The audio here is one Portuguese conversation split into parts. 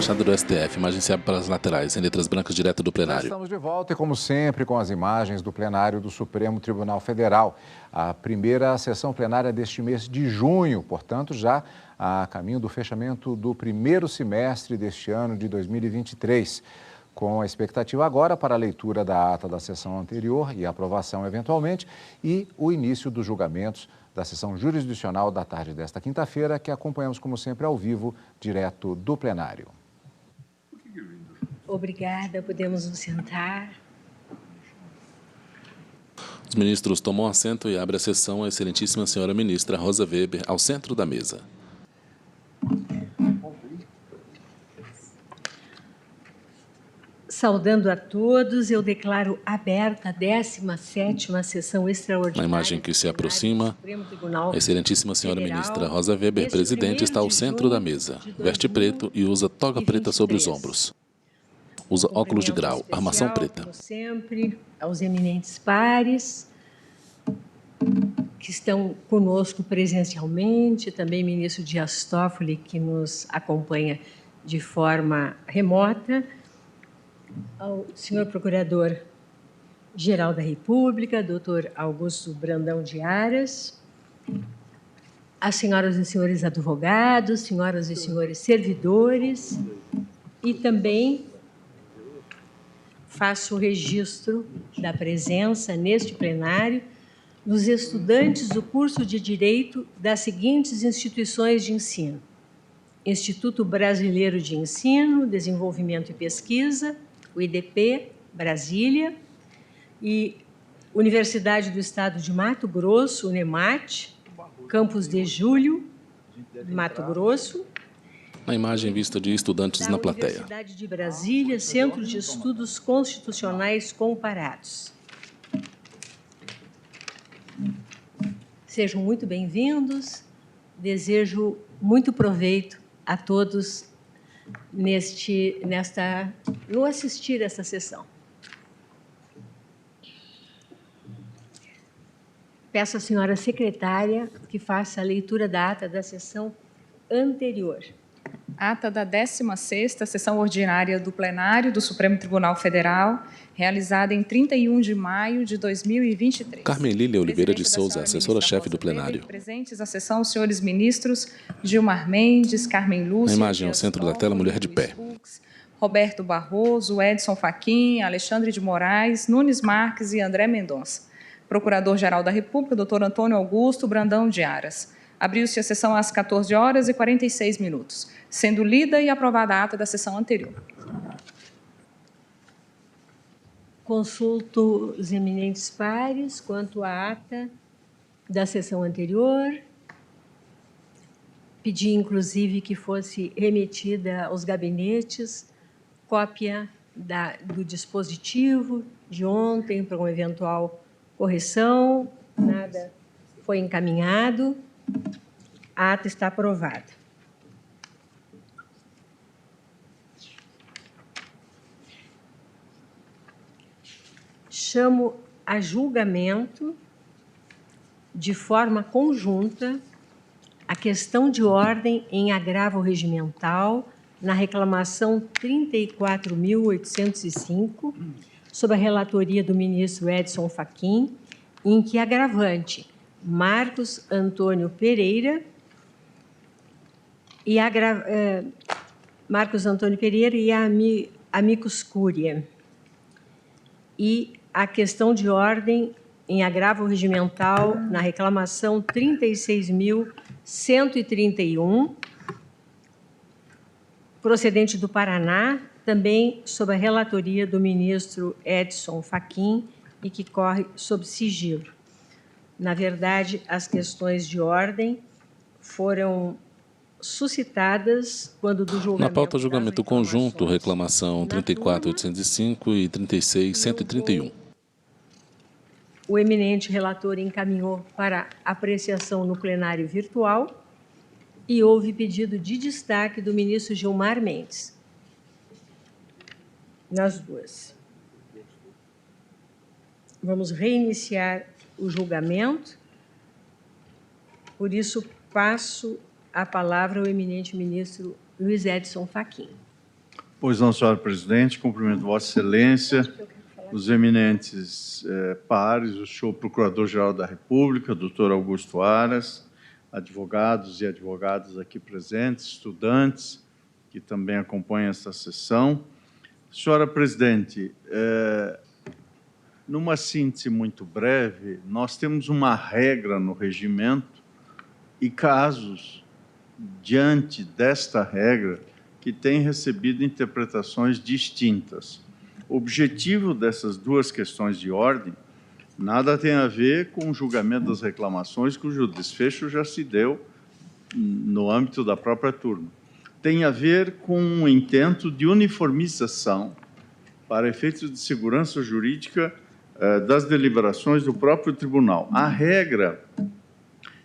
fachada do STF. Imagem se abre para as laterais, em letras brancas, direto do plenário. Estamos de volta e, como sempre, com as imagens do plenário do Supremo Tribunal Federal. A primeira sessão plenária deste mês de junho, portanto, já a caminho do fechamento do primeiro semestre deste ano de 2023. Com a expectativa agora para a leitura da ata da sessão anterior e aprovação eventualmente, e o início dos julgamentos da sessão jurisdicional da tarde desta quinta-feira, que acompanhamos, como sempre, ao vivo, direto do plenário. Obrigada, podemos nos sentar. Os ministros tomam assento e abre a sessão a excelentíssima senhora ministra Rosa Weber, ao centro da mesa. Saudando a todos, eu declaro aberta a 17ª sessão extraordinária. Na imagem que se aproxima, a excelentíssima senhora ministra Rosa Weber, presidente, está ao centro da mesa. Veste preto e usa toga preta sobre os ombros. Usa óculos de grau, armação preta. Como sempre, aos eminentes pares que estão conosco presencialmente, também ministro Dias Toffoli, que nos acompanha de forma remota, ao senhor Procurador-Geral da República, doutor Augusto Brandão de Aras, às senhoras e senhores advogados, senhoras e senhores servidores, e também faço o registro da presença neste plenário dos estudantes do curso de Direito das seguintes instituições de ensino: Instituto Brasileiro de Ensino, Desenvolvimento e Pesquisa, o IDP, Brasília, e Universidade do Estado de Mato Grosso, UNEMAT, Campos de Julho, Mato Grosso. Na imagem vista de estudantes na plateia. Universidade de Brasília, Centro de Estudos Constitucionais Comparados. Sejam muito bem-vindos. Desejo muito proveito a todos no assistir a esta sessão. Peço à senhora secretária que faça a leitura da ata da sessão anterior. Ata da 16ª Sessão Ordinária do Plenário do Supremo Tribunal Federal, realizada em 31 de maio de 2023. Carmen Lília Oliveira de Souza, assessora-chefe do plenário. Presentes à sessão, os senhores ministros Gilmar Mendes, Carmen Lúcia... Na imagem ao centro da tela, mulher de pé. Roberto Barroso, Edson Fachin, Alexandre de Moraes, Nunes Marques e André Mendonça. Procurador-Geral da República, doutor Antônio Augusto Brandão de Aras. Abriu-se a sessão às 14h46, sendo lida e aprovada a ata da sessão anterior. Consulto os eminentes pares quanto à ata da sessão anterior. Pedi, inclusive, que fosse remetida aos gabinetes cópia do dispositivo de ontem para uma eventual correção. Nada foi encaminhado. A ata está aprovada. Chamo a julgamento, de forma conjunta, a questão de ordem em agravo regimental na reclamação 34.805, sob a relatoria do ministro Edson Fachin, em que agravante Marcos Antônio Pereira e amicus curiae, e a questão de ordem em agravo regimental na reclamação 36.131, procedente do Paraná, também sob a relatoria do ministro Edson Fachin e que corre sob sigilo. Na verdade, as questões de ordem foram suscitadas quando do julgamento... Na pauta, julgamento conjunto, reclamação 34.805 e 36.131. O eminente relator encaminhou para apreciação no plenário virtual e houve pedido de destaque do ministro Gilmar Mendes. Nas duas. Vamos reiniciar o julgamento. Por isso, passo a palavra ao eminente ministro Luiz Edson Fachin. Pois não, senhora presidente, cumprimento Vossa Excelência, os eminentes pares, o senhor Procurador-Geral da República, doutor Augusto Aras, advogados e advogadas aqui presentes, estudantes que também acompanham esta sessão. Senhora presidente, numa síntese muito breve, nós temos uma regra no regimento e casos diante desta regra que têm recebido interpretações distintas. O objetivo dessas duas questões de ordem nada tem a ver com o julgamento das reclamações, cujo desfecho já se deu no âmbito da própria turma. Tem a ver com o intento de uniformização para efeitos de segurança jurídica das deliberações do próprio tribunal. A regra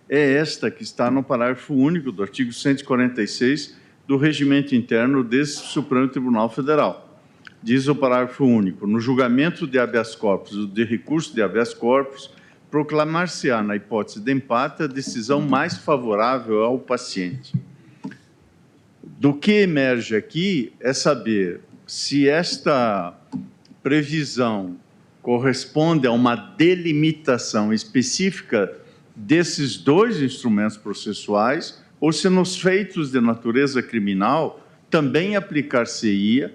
é esta que está no parágrafo único do artigo 146 do Regimento Interno desse Supremo Tribunal Federal. Diz o parágrafo único: no julgamento de habeas corpus ou de recurso de habeas corpus, proclamar-se-á, na hipótese de empate, a decisão mais favorável ao paciente. Do que emerge aqui é saber se esta previsão corresponde a uma delimitação específica desses dois instrumentos processuais ou se nos feitos de natureza criminal também aplicar-se-ia,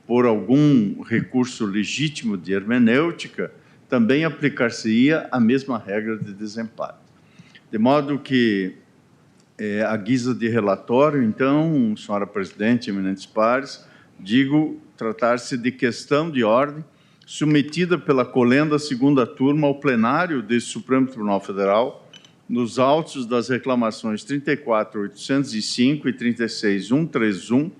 por algum recurso legítimo de hermenêutica, também aplicar-se-ia a mesma regra de desempate. De modo que, à guisa de relatório, então, senhora presidente, eminentes pares, digo tratar-se de questão de ordem submetida pela colenda segunda turma ao plenário deste Supremo Tribunal Federal, nos autos das reclamações 34.805 e 36.131,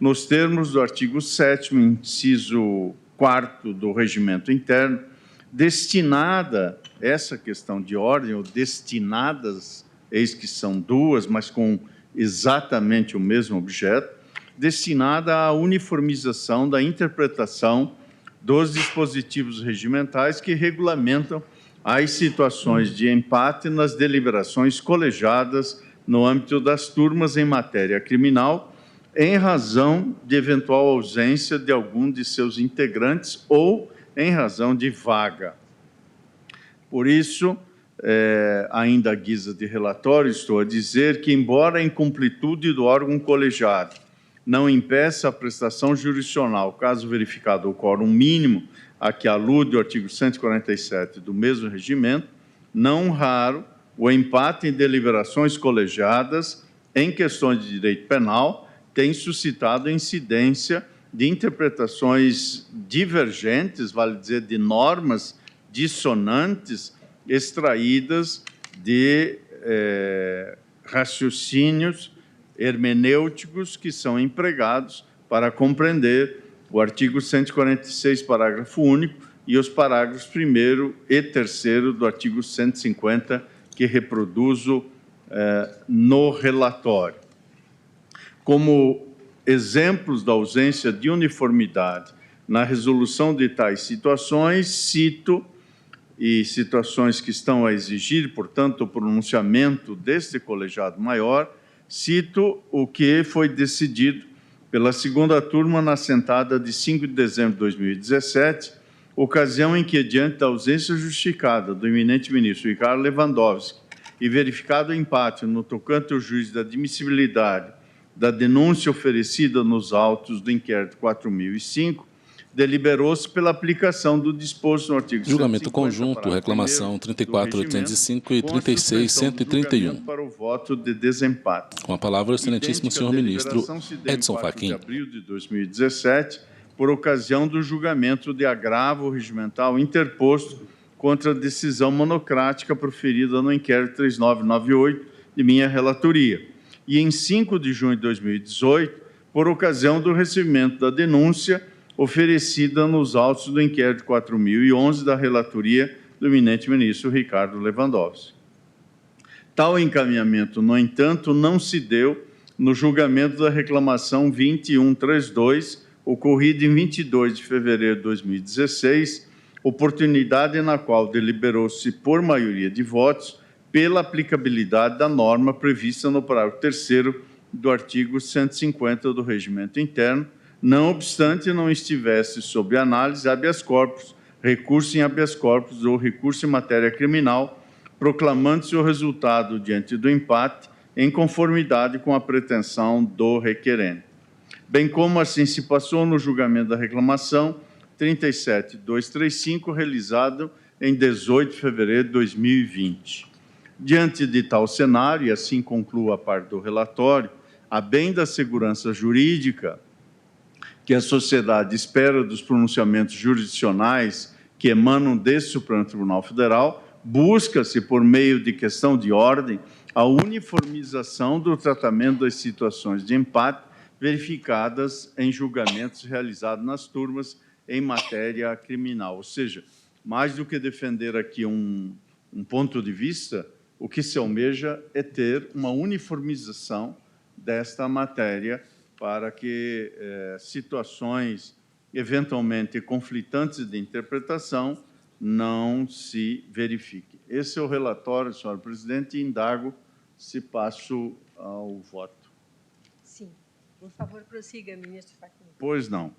nos termos do artigo 7º, inciso 4º do Regimento Interno, destinada, essa questão de ordem, ou destinadas, eis que são duas, mas com exatamente o mesmo objeto, destinada à uniformização da interpretação dos dispositivos regimentais que regulamentam as situações de empate nas deliberações colegiadas no âmbito das turmas em matéria criminal, em razão de eventual ausência de algum de seus integrantes ou em razão de vaga. Por isso, ainda à guisa de relatório, estou a dizer que, embora a incompletude do órgão colegiado não impeça a prestação jurisdicional, caso verificado o quórum mínimo a que alude o artigo 147 do mesmo regimento, não raro o empate em deliberações colegiadas em questões de direito penal tem suscitado a incidência de interpretações divergentes, vale dizer, de normas dissonantes extraídas de raciocínios hermenêuticos que são empregados para compreender o artigo 146, parágrafo único, e os parágrafos 1º e 3º do artigo 150, que reproduzo no relatório. Como exemplos da ausência de uniformidade na resolução de tais situações, cito, e situações que estão a exigir, portanto, o pronunciamento deste colegiado maior, cito o que foi decidido pela segunda turma na sentada de 5 de dezembro de 2017, ocasião em que, diante da ausência justificada do eminente ministro Ricardo Lewandowski e verificado o empate no tocante ao juízo da admissibilidade da denúncia oferecida nos autos do inquérito 4005, deliberou-se pela aplicação do disposto no artigo 150, julgamento conjunto, reclamação 34.805 e 36.131. Para o voto de desempate. Com a palavra, o excelentíssimo senhor ministro Edson Fachin. De abril de 2017, por ocasião do julgamento de agravo regimental interposto contra a decisão monocrática proferida no inquérito 3998 de minha relatoria. E em 5 de junho de 2018, por ocasião do recebimento da denúncia oferecida nos autos do inquérito 4011 da relatoria do eminente ministro Ricardo Lewandowski. Tal encaminhamento, no entanto, não se deu no julgamento da reclamação 2132, ocorrida em 22 de fevereiro de 2016, oportunidade na qual deliberou-se por maioria de votos pela aplicabilidade da norma prevista no parágrafo 3º do artigo 150 do Regimento Interno, não obstante não estivesse sob análise habeas corpus, recurso em habeas corpus ou recurso em matéria criminal, proclamando-se o resultado diante do empate em conformidade com a pretensão do requerente. Bem como assim se passou no julgamento da reclamação 37.235, realizado em 18 de fevereiro de 2020. Diante de tal cenário, e assim concluo a parte do relatório, a bem da segurança jurídica que a sociedade espera dos pronunciamentos jurisdicionais que emanam desse Supremo Tribunal Federal, busca-se, por meio de questão de ordem, a uniformização do tratamento das situações de empate verificadas em julgamentos realizados nas turmas em matéria criminal. Ou seja, mais do que defender aqui um ponto de vista, o que se almeja é ter uma uniformização desta matéria para que situações eventualmente conflitantes de interpretação não se verifiquem. Esse é o relatório, senhora presidente, e indago se passo ao voto. Sim. Por favor, prossiga, ministro Fachin. Pois não.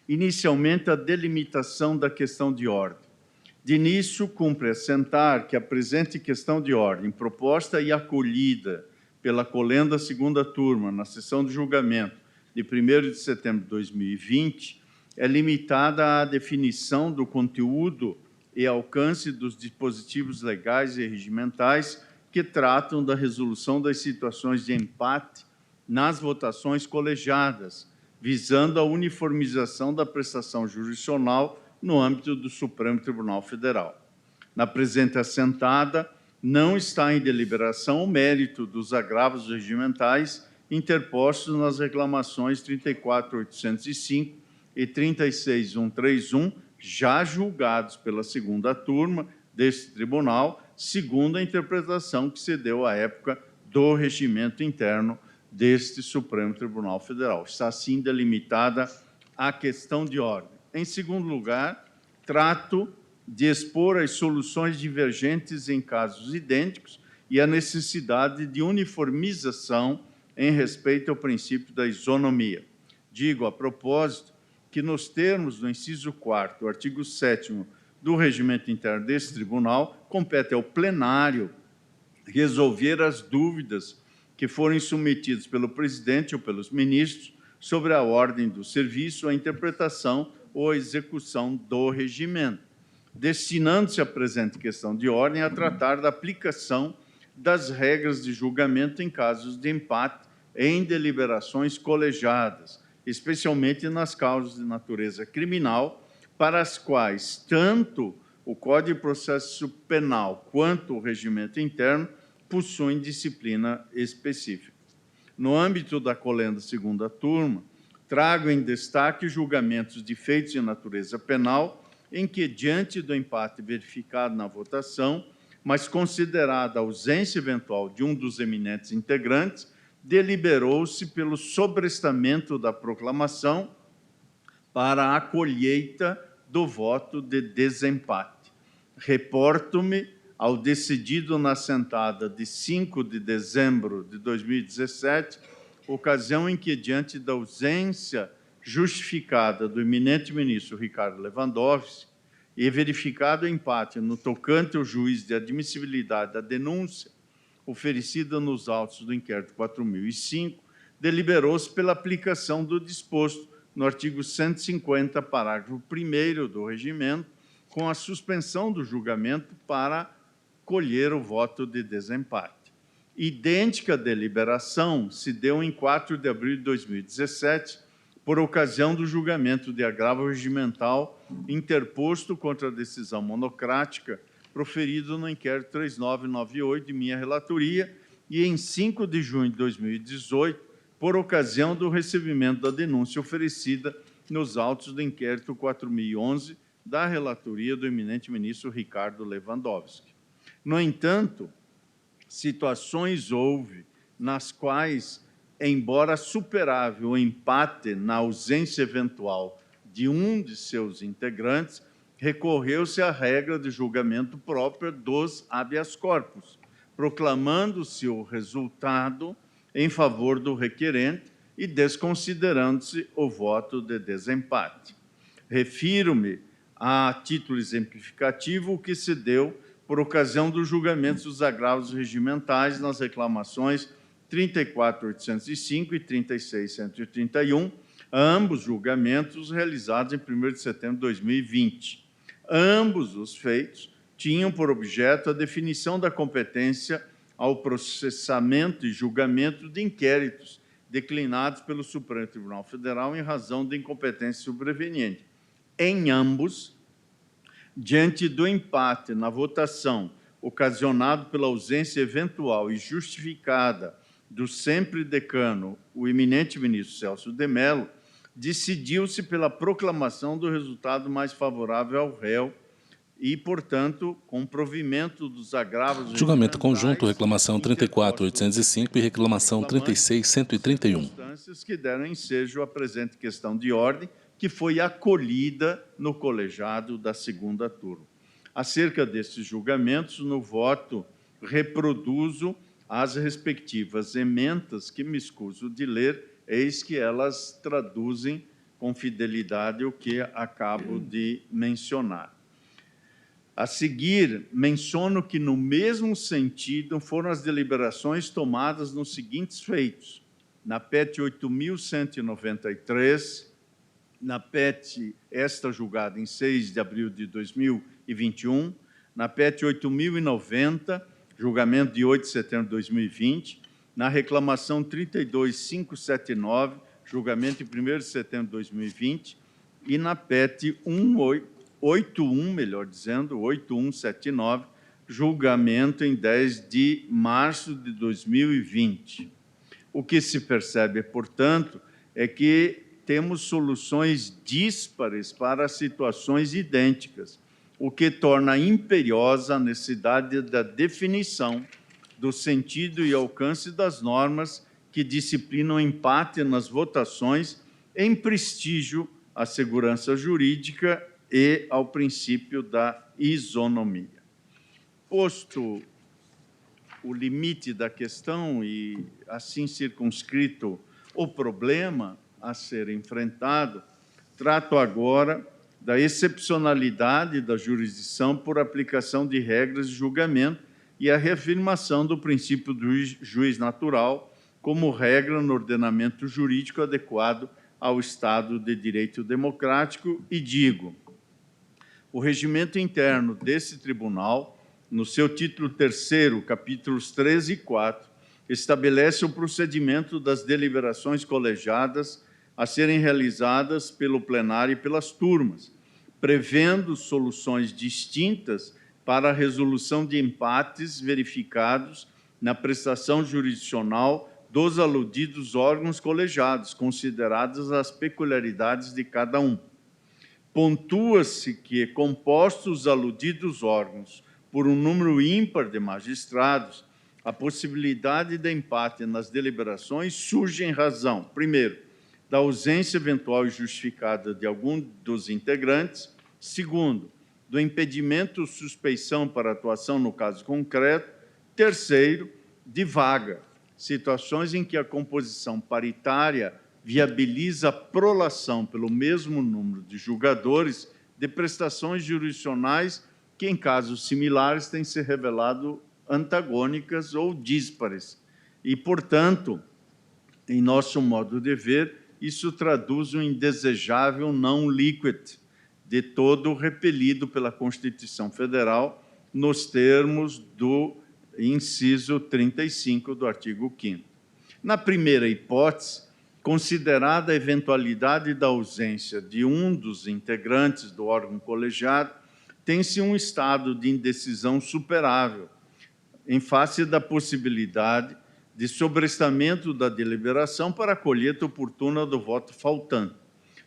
Inicialmente, a delimitação da questão de ordem. De início, cumpre assentar que a presente questão de ordem, proposta e acolhida pela colenda segunda turma, na sessão de julgamento de 1º de setembro de 2020, é limitada à definição do conteúdo e alcance dos dispositivos legais e regimentais que tratam da resolução das situações de empate nas votações colegiadas, visando a uniformização da prestação jurisdicional no âmbito do Supremo Tribunal Federal. Na presente assentada, não está em deliberação o mérito dos agravos regimentais interpostos nas reclamações 34.805 e 36.131, já julgados pela segunda turma deste tribunal, segundo a interpretação que se deu à época do regimento interno deste Supremo Tribunal Federal. Está, assim, delimitada a questão de ordem. Em segundo lugar, trato de expor as soluções divergentes em casos idênticos e a necessidade de uniformização em respeito ao princípio da isonomia. Digo, a propósito, que nos termos do inciso 4º, artigo 7º do regimento interno desse tribunal, compete ao plenário resolver as dúvidas que forem submetidas pelo presidente ou pelos ministros sobre a ordem do serviço, a interpretação ou a execução do regimento, destinando-se a presente questão de ordem a tratar da aplicação das regras de julgamento em casos de empate em deliberações colegiadas, especialmente nas causas de natureza criminal, para as quais tanto o Código de Processo Penal quanto o regimento interno possuem disciplina específica. No âmbito da colenda segunda turma, trago em destaque julgamentos de feitos de natureza penal em que, diante do empate verificado na votação, mas considerada a ausência eventual de um dos eminentes integrantes, deliberou-se pelo sobrestamento da proclamação para a colheita do voto de desempate. Reporto-me ao decidido na assentada de 5 de dezembro de 2017, ocasião em que, diante da ausência justificada do eminente ministro Ricardo Lewandowski e verificado o empate no tocante ao juiz de admissibilidade da denúncia oferecida nos autos do inquérito 4005, deliberou-se pela aplicação do disposto no artigo 150, parágrafo 1º do regimento, com a suspensão do julgamento para colher o voto de desempate. Idêntica deliberação se deu em 4 de abril de 2017, por ocasião do julgamento de agravo regimental interposto contra a decisão monocrática proferido no inquérito 3998 de minha relatoria, e em 5 de junho de 2018, por ocasião do recebimento da denúncia oferecida nos autos do inquérito 4011 da relatoria do eminente ministro Ricardo Lewandowski. No entanto, situações houve nas quais, embora superável o empate na ausência eventual de um de seus integrantes, recorreu-se à regra de julgamento própria dos habeas corpus, proclamando-se o resultado em favor do requerente, e desconsiderando-se o voto de desempate. Refiro-me a título exemplificativo o que se deu por ocasião dos julgamentos dos agravos regimentais nas reclamações 34.805 e 36.131, ambos julgamentos realizados em 1º de setembro de 2020. Ambos os feitos tinham por objeto a definição da competência ao processamento e julgamento de inquéritos declinados pelo Supremo Tribunal Federal em razão de incompetência sobreveniente. Em ambos, diante do empate na votação ocasionado pela ausência eventual e justificada do sempre decano, o eminente ministro Celso de Mello, decidiu-se pela proclamação do resultado mais favorável ao réu e, portanto, com provimento dos agravos... Julgamento conjunto, reclamação 34.805 e reclamação 36.131. ...que deram ensejo à presente questão de ordem, que foi acolhida no colegiado da segunda turma. Acerca desses julgamentos, no voto, reproduzo as respectivas emendas que me escuso de ler, eis que elas traduzem com fidelidade o que acabo de mencionar. A seguir, menciono que, no mesmo sentido, foram as deliberações tomadas nos seguintes feitos. Na PET 8.193, na PET, esta julgada em 6 de abril de 2021, na PET 8.090, julgamento de 8 de setembro de 2020, na reclamação 32.579, julgamento em 1º de setembro de 2020, e na PET 8179, julgamento em 10 de março de 2020. O que se percebe, portanto, é que temos soluções díspares para situações idênticas, o que torna imperiosa a necessidade da definição do sentido e alcance das normas que disciplinam o empate nas votações em prestígio à segurança jurídica e ao princípio da isonomia. Posto o limite da questão e assim circunscrito o problema a ser enfrentado, trato agora da excepcionalidade da jurisdição por aplicação de regras de julgamento e a reafirmação do princípio do juiz natural como regra no ordenamento jurídico adequado ao Estado de Direito Democrático e digo, o regimento interno desse tribunal, no seu título 3º, capítulos 13 e 4, estabelece o procedimento das deliberações colegiadas a serem realizadas pelo plenário e pelas turmas, prevendo soluções distintas para a resolução de empates verificados na prestação jurisdicional dos aludidos órgãos colegiados, consideradas as peculiaridades de cada um. Pontua-se que, compostos os aludidos órgãos por um número ímpar de magistrados, a possibilidade de empate nas deliberações surge em razão, primeiro, da ausência eventual e justificada de algum dos integrantes, segundo, do impedimento ou suspeição para atuação no caso concreto, terceiro, de vaga, situações em que a composição paritária viabiliza a prolação pelo mesmo número de julgadores de prestações jurisdicionais que, em casos similares, têm se revelado antagônicas ou díspares. E, portanto, em nosso modo de ver, isso traduz um indesejável não liquid, de todo repelido pela Constituição Federal, nos termos do inciso 35 do artigo 5º. Na primeira hipótese, considerada a eventualidade da ausência de um dos integrantes do órgão colegiado, tem-se um estado de indecisão superável, em face da possibilidade de sobrestamento da deliberação para a colheita oportuna do voto faltante.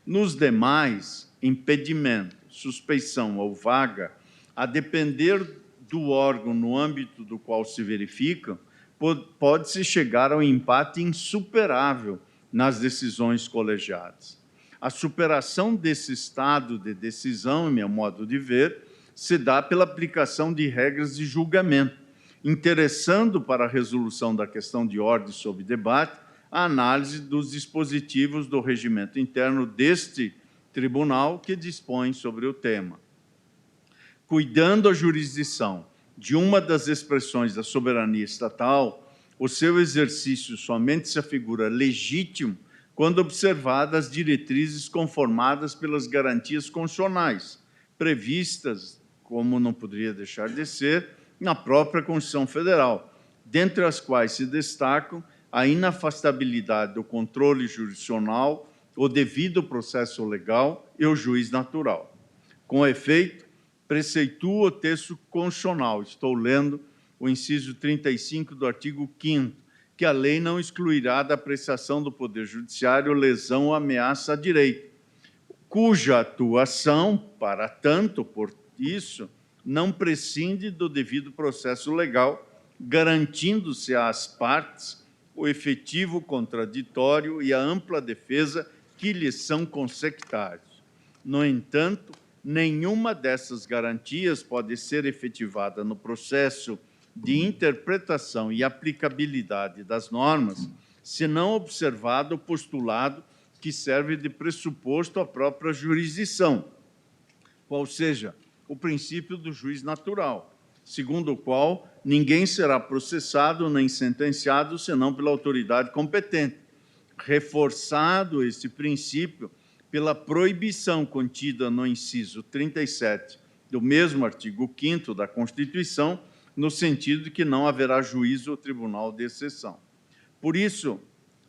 Nos demais, impedimento, suspeição ou vaga, a depender do órgão no âmbito do qual se verificam, pode-se chegar ao empate insuperável nas decisões colegiadas. A superação desse estado de decisão, em meu modo de ver, se dá pela aplicação de regras de julgamento, interessando para a resolução da questão de ordem sob debate a análise dos dispositivos do regimento interno deste tribunal que dispõe sobre o tema. Cuidando a jurisdição de uma das expressões da soberania estatal, o seu exercício somente se afigura legítimo quando observadas as diretrizes conformadas pelas garantias constitucionais, previstas, como não poderia deixar de ser, na própria Constituição Federal, dentre as quais se destacam a inafastabilidade do controle jurisdicional, o devido processo legal e o juiz natural. Com efeito, preceitua o texto constitucional, estou lendo o inciso 35 do artigo 5º, que a lei não excluirá da apreciação do Poder Judiciário lesão ou ameaça a direito, cuja atuação, para tanto, por isso, não prescinde do devido processo legal, garantindo-se às partes o efetivo contraditório e a ampla defesa que lhes são consectários. No entanto, nenhuma dessas garantias pode ser efetivada no processo de interpretação e aplicabilidade das normas, se não observado o postulado que serve de pressuposto à própria jurisdição, qual seja, o princípio do juiz natural, segundo o qual ninguém será processado nem sentenciado senão pela autoridade competente, reforçado esse princípio pela proibição contida no inciso 37 do mesmo artigo 5º da Constituição, no sentido de que não haverá juízo ou tribunal de exceção. Por isso,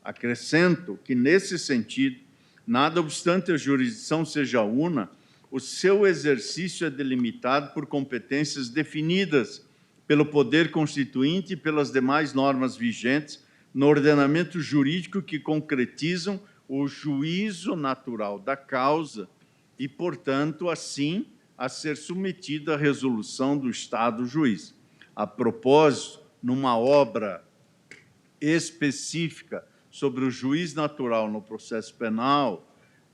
acrescento que, nesse sentido, nada obstante a jurisdição seja una, o seu exercício é delimitado por competências definidas pelo Poder Constituinte e pelas demais normas vigentes no ordenamento jurídico que concretizam o juízo natural da causa e, portanto, assim, a ser submetida à resolução do Estado juiz. A propósito, numa obra específica sobre o juiz natural no processo penal,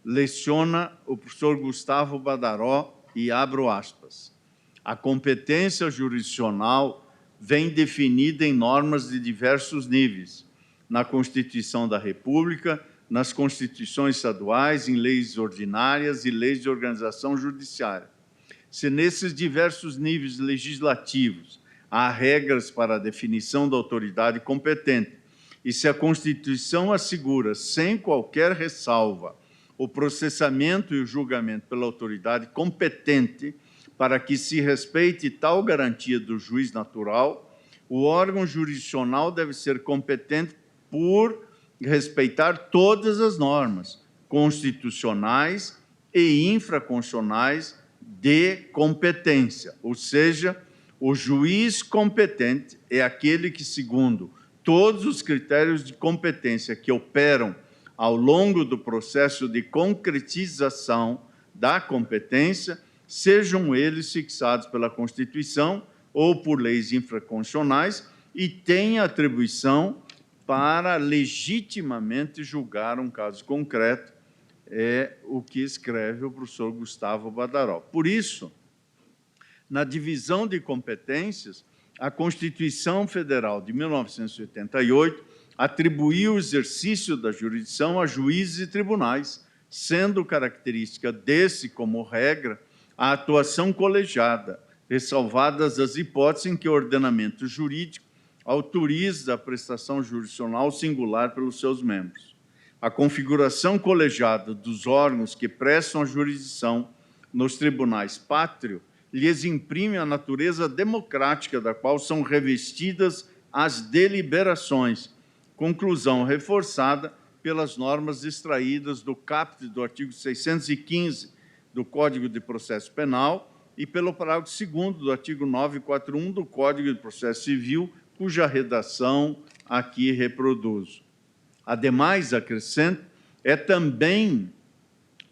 leciona o professor Gustavo Badaró e abro aspas. A competência jurisdicional vem definida em normas de diversos níveis, na Constituição da República, nas constituições estaduais, em leis ordinárias e leis de organização judiciária. Se nesses diversos níveis legislativos há regras para a definição da autoridade competente, e se a Constituição assegura, sem qualquer ressalva, o processamento e o julgamento pela autoridade competente, para que se respeite tal garantia do juiz natural, o órgão jurisdicional deve ser competente por respeitar todas as normas constitucionais e infraconstitucionais de competência, ou seja, o juiz competente é aquele que, segundo todos os critérios de competência que operam ao longo do processo de concretização da competência, sejam eles fixados pela Constituição ou por leis infraconstitucionais, e tenha atribuição para legitimamente julgar um caso concreto, é o que escreve o professor Gustavo Badaró. Por isso, na divisão de competências, a Constituição Federal de 1988 atribuiu o exercício da jurisdição a juízes e tribunais, sendo característica desse, como regra, a atuação colegiada, ressalvadas as hipóteses em que o ordenamento jurídico autoriza a prestação jurisdicional singular pelos seus membros. A configuração colegiada dos órgãos que prestam a jurisdição nos tribunais pátrio lhes imprime a natureza democrática da qual são revestidas as deliberações, conclusão reforçada pelas normas extraídas do caput do artigo 615 do Código de Processo Penal e pelo parágrafo 2º do artigo 941 do Código de Processo Civil, cuja redação aqui reproduzo. Ademais, acrescento, é também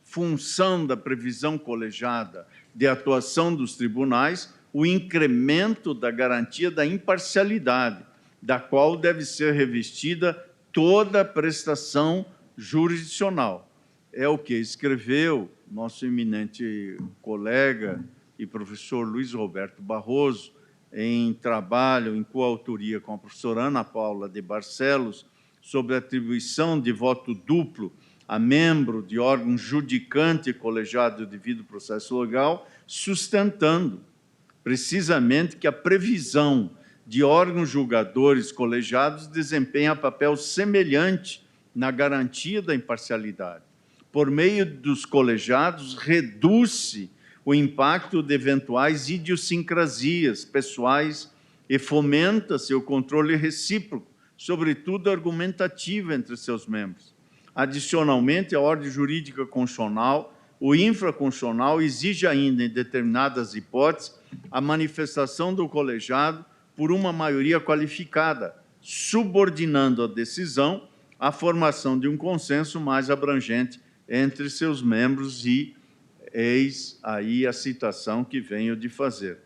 função da previsão colegiada de atuação dos tribunais o incremento da garantia da imparcialidade, da qual deve ser revestida toda a prestação jurisdicional. É o que escreveu nosso eminente colega e professor Luiz Roberto Barroso, em trabalho, em coautoria com a professora Ana Paula de Barcelos, sobre a atribuição de voto duplo a membro de órgão judicante colegiado devido ao processo legal, sustentando precisamente que a previsão de órgãos julgadores colegiados desempenha papel semelhante na garantia da imparcialidade. Por meio dos colegiados, reduz-se o impacto de eventuais idiosincrasias pessoais e fomenta-se o controle recíproco, sobretudo argumentativo entre seus membros. Adicionalmente, a ordem jurídica constitucional, o infraconstitucional exige ainda, em determinadas hipóteses, a manifestação do colegiado por uma maioria qualificada, subordinando a decisão à formação de um consenso mais abrangente entre seus membros e eis aí a citação que venho de fazer.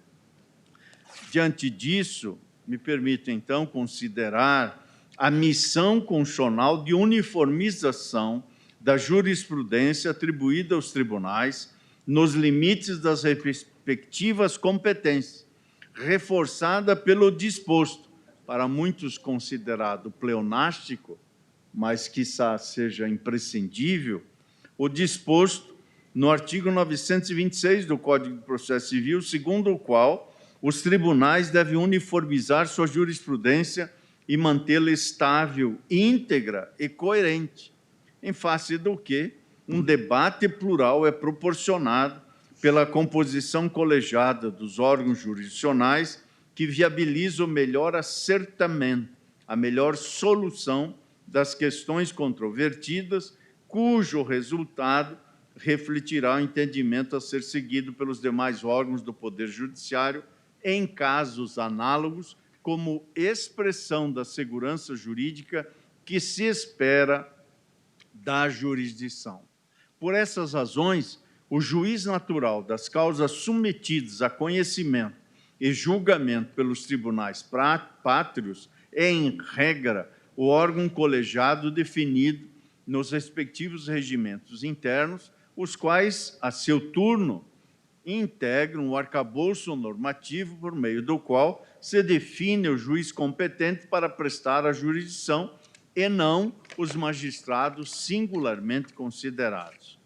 Diante disso, me permito, então, considerar a missão constitucional de uniformização da jurisprudência atribuída aos tribunais nos limites das respectivas competências, reforçada pelo disposto, para muitos considerado pleonástico, mas quiçá seja imprescindível, o disposto no artigo 926 do Código de Processo Civil, segundo o qual os tribunais devem uniformizar sua jurisprudência e mantê-la estável, íntegra e coerente, em face do que um debate plural é proporcionado pela composição colegiada dos órgãos jurisdicionais que viabiliza o melhor acertamento, a melhor solução das questões controvertidas, cujo resultado refletirá o entendimento a ser seguido pelos demais órgãos do Poder Judiciário em casos análogos, como expressão da segurança jurídica que se espera da jurisdição. Por essas razões, o juiz natural das causas submetidas a conhecimento e julgamento pelos tribunais pátrios é, em regra, o órgão colegiado definido nos respectivos regimentos internos, os quais, a seu turno, integram o arcabouço normativo por meio do qual se define o juiz competente para prestar a jurisdição e não os magistrados singularmente considerados.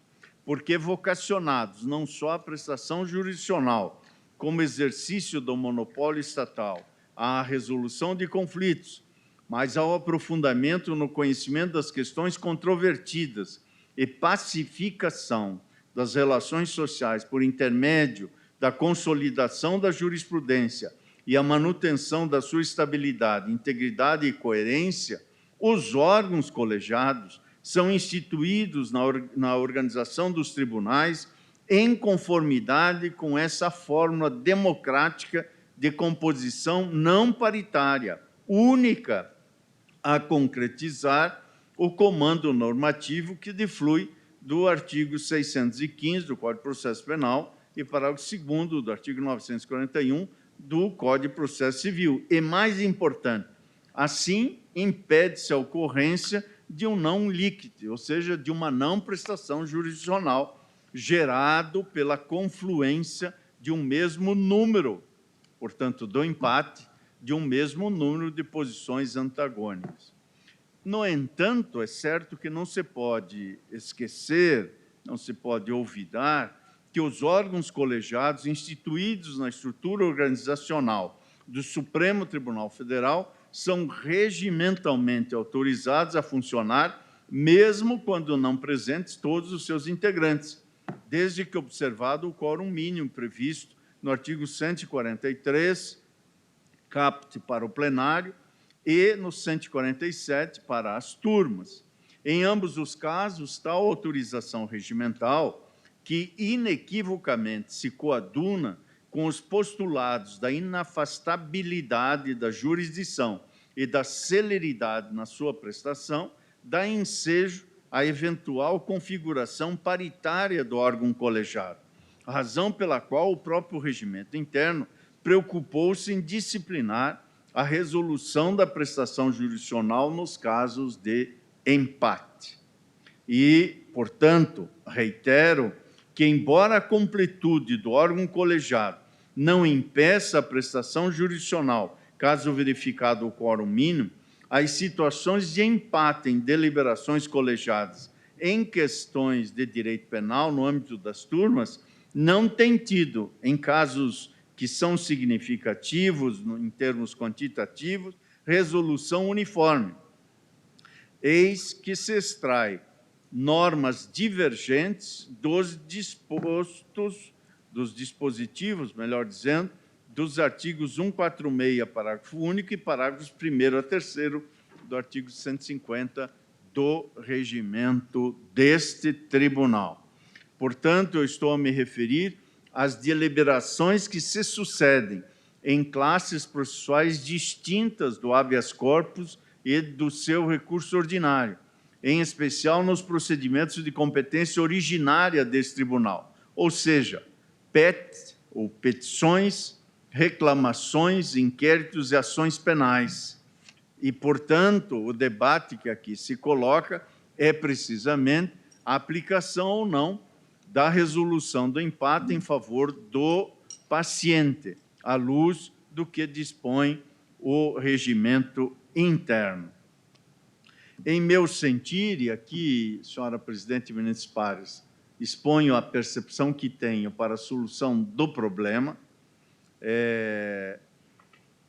Porque vocacionados não só à prestação jurisdicional, como exercício do monopólio estatal, à resolução de conflitos, mas ao aprofundamento no conhecimento das questões controvertidas e pacificação das relações sociais por intermédio da consolidação da jurisprudência e a manutenção da sua estabilidade, integridade e coerência, os órgãos colegiados são instituídos na organização dos tribunais em conformidade com essa fórmula democrática de composição não paritária, única a concretizar o comando normativo que deflui do artigo 615 do Código de Processo Penal e parágrafo 2º do artigo 941 do Código de Processo Civil. E, mais importante, assim, impede-se a ocorrência de um não licite, ou seja, de uma não prestação jurisdicional, gerado pela confluência de um mesmo número, portanto, do empate, de um mesmo número de posições antagônicas. No entanto, é certo que não se pode esquecer, não se pode olvidar que os órgãos colegiados instituídos na estrutura organizacional do Supremo Tribunal Federal são regimentalmente autorizados a funcionar, mesmo quando não presentes todos os seus integrantes, desde que observado o quórum mínimo previsto no artigo 143, caput para o plenário, e no 147 para as turmas. Em ambos os casos, tal autorização regimental, que inequivocamente se coaduna com os postulados da inafastabilidade da jurisdição e da celeridade na sua prestação, dá ensejo à eventual configuração paritária do órgão colegiado, razão pela qual o próprio regimento interno preocupou-se em disciplinar a resolução da prestação jurisdicional nos casos de empate. E, portanto, reitero que, embora a completude do órgão colegiado não impeça a prestação jurisdicional, caso verificado o quórum mínimo, as situações de empate em deliberações colegiadas em questões de direito penal no âmbito das turmas não tem tido, em casos que são significativos em termos quantitativos, resolução uniforme. Eis que se extrai normas divergentes dos dispositivos, melhor dizendo, dos artigos 146, parágrafo único, e parágrafos 1º a 3º do artigo 150 do regimento deste tribunal. Portanto, eu estou a me referir às deliberações que se sucedem em classes processuais distintas do habeas corpus e do seu recurso ordinário, em especial nos procedimentos de competência originária desse tribunal, ou seja, PET, ou petições, reclamações, inquéritos e ações penais. E, portanto, o debate que aqui se coloca é precisamente a aplicação ou não da resolução do empate em favor do paciente, à luz do que dispõe o regimento interno. Em meu sentir, e aqui, senhora presidente Menezes Pares, exponho a percepção que tenho para a solução do problema,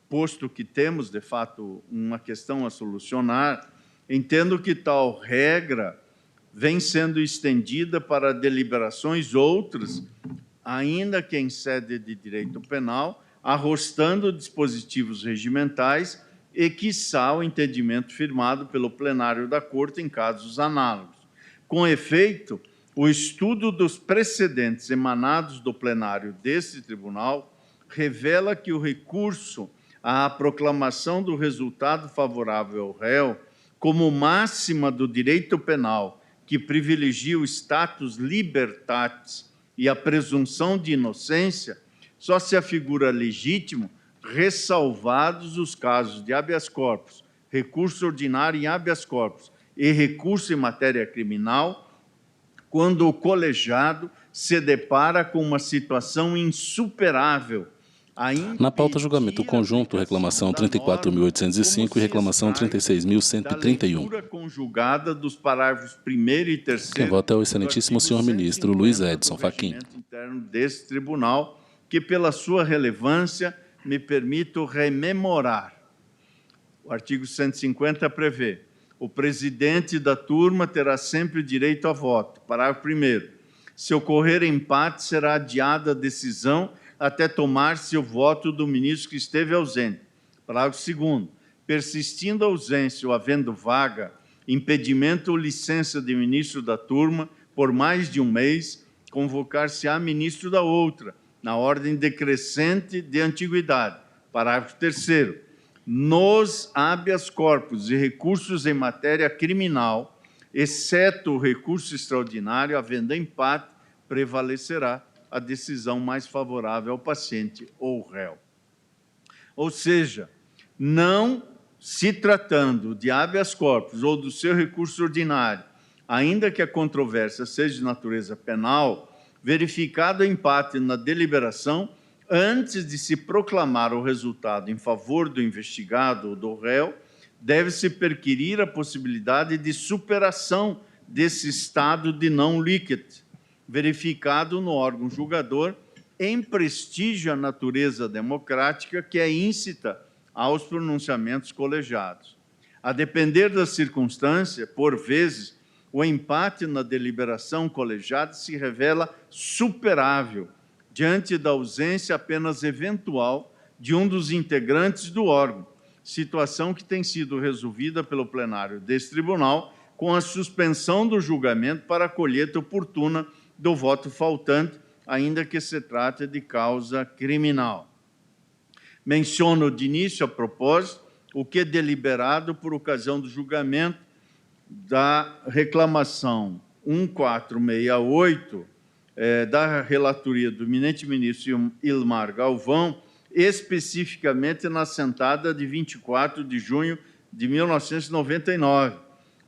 posto que temos, de fato, uma questão a solucionar, entendo que tal regra vem sendo estendida para deliberações outras, ainda que em sede de direito penal, arrostando dispositivos regimentais e, quiçá, o entendimento firmado pelo plenário da Corte em casos análogos. Com efeito, o estudo dos precedentes emanados do plenário deste tribunal revela que o recurso à proclamação do resultado favorável ao réu, como máxima do direito penal, que privilegia o status libertatis e a presunção de inocência, só se afigura legítimo ressalvados os casos de habeas corpus, recurso ordinário em habeas corpus e recurso em matéria criminal, quando o colegiado se depara com uma situação insuperável. Na pauta, julgamento conjunto, reclamação 34.805 e reclamação 36.131. Conjugada dos parágrafos 1º e 3º. Quem vota é o excelentíssimo senhor ministro Luiz Edson Fachin. Interno desse tribunal, que pela sua relevância me permito rememorar. O artigo 150 prevê: o presidente da turma terá sempre direito a voto. Parágrafo 1º. Se ocorrer empate, será adiada a decisão até tomar-se o voto do ministro que esteve ausente. Parágrafo 2º. Persistindo a ausência ou havendo vaga, impedimento ou licença de ministro da turma por mais de um mês, convocar-se-á ministro da outra, na ordem decrescente de antiguidade. Parágrafo 3º. Nos habeas corpus e recursos em matéria criminal, exceto o recurso extraordinário, havendo empate, prevalecerá a decisão mais favorável ao paciente ou réu. Ou seja, não se tratando de habeas corpus ou do seu recurso ordinário, ainda que a controvérsia seja de natureza penal, verificado o empate na deliberação, antes de se proclamar o resultado em favor do investigado ou do réu, deve-se perquirir a possibilidade de superação desse estado de não licet, verificado no órgão julgador, em prestígio à natureza democrática que é íncita aos pronunciamentos colegiados. A depender da circunstância, por vezes, o empate na deliberação colegiada se revela superável, diante da ausência apenas eventual de um dos integrantes do órgão, situação que tem sido resolvida pelo plenário deste tribunal com a suspensão do julgamento para a colheita oportuna do voto faltante, ainda que se trate de causa criminal. Menciono de início, a propósito, o que é deliberado por ocasião do julgamento da reclamação 1468, da relatoria do eminente ministro Ilmar Galvão, especificamente na assentada de 24 de junho de 1999,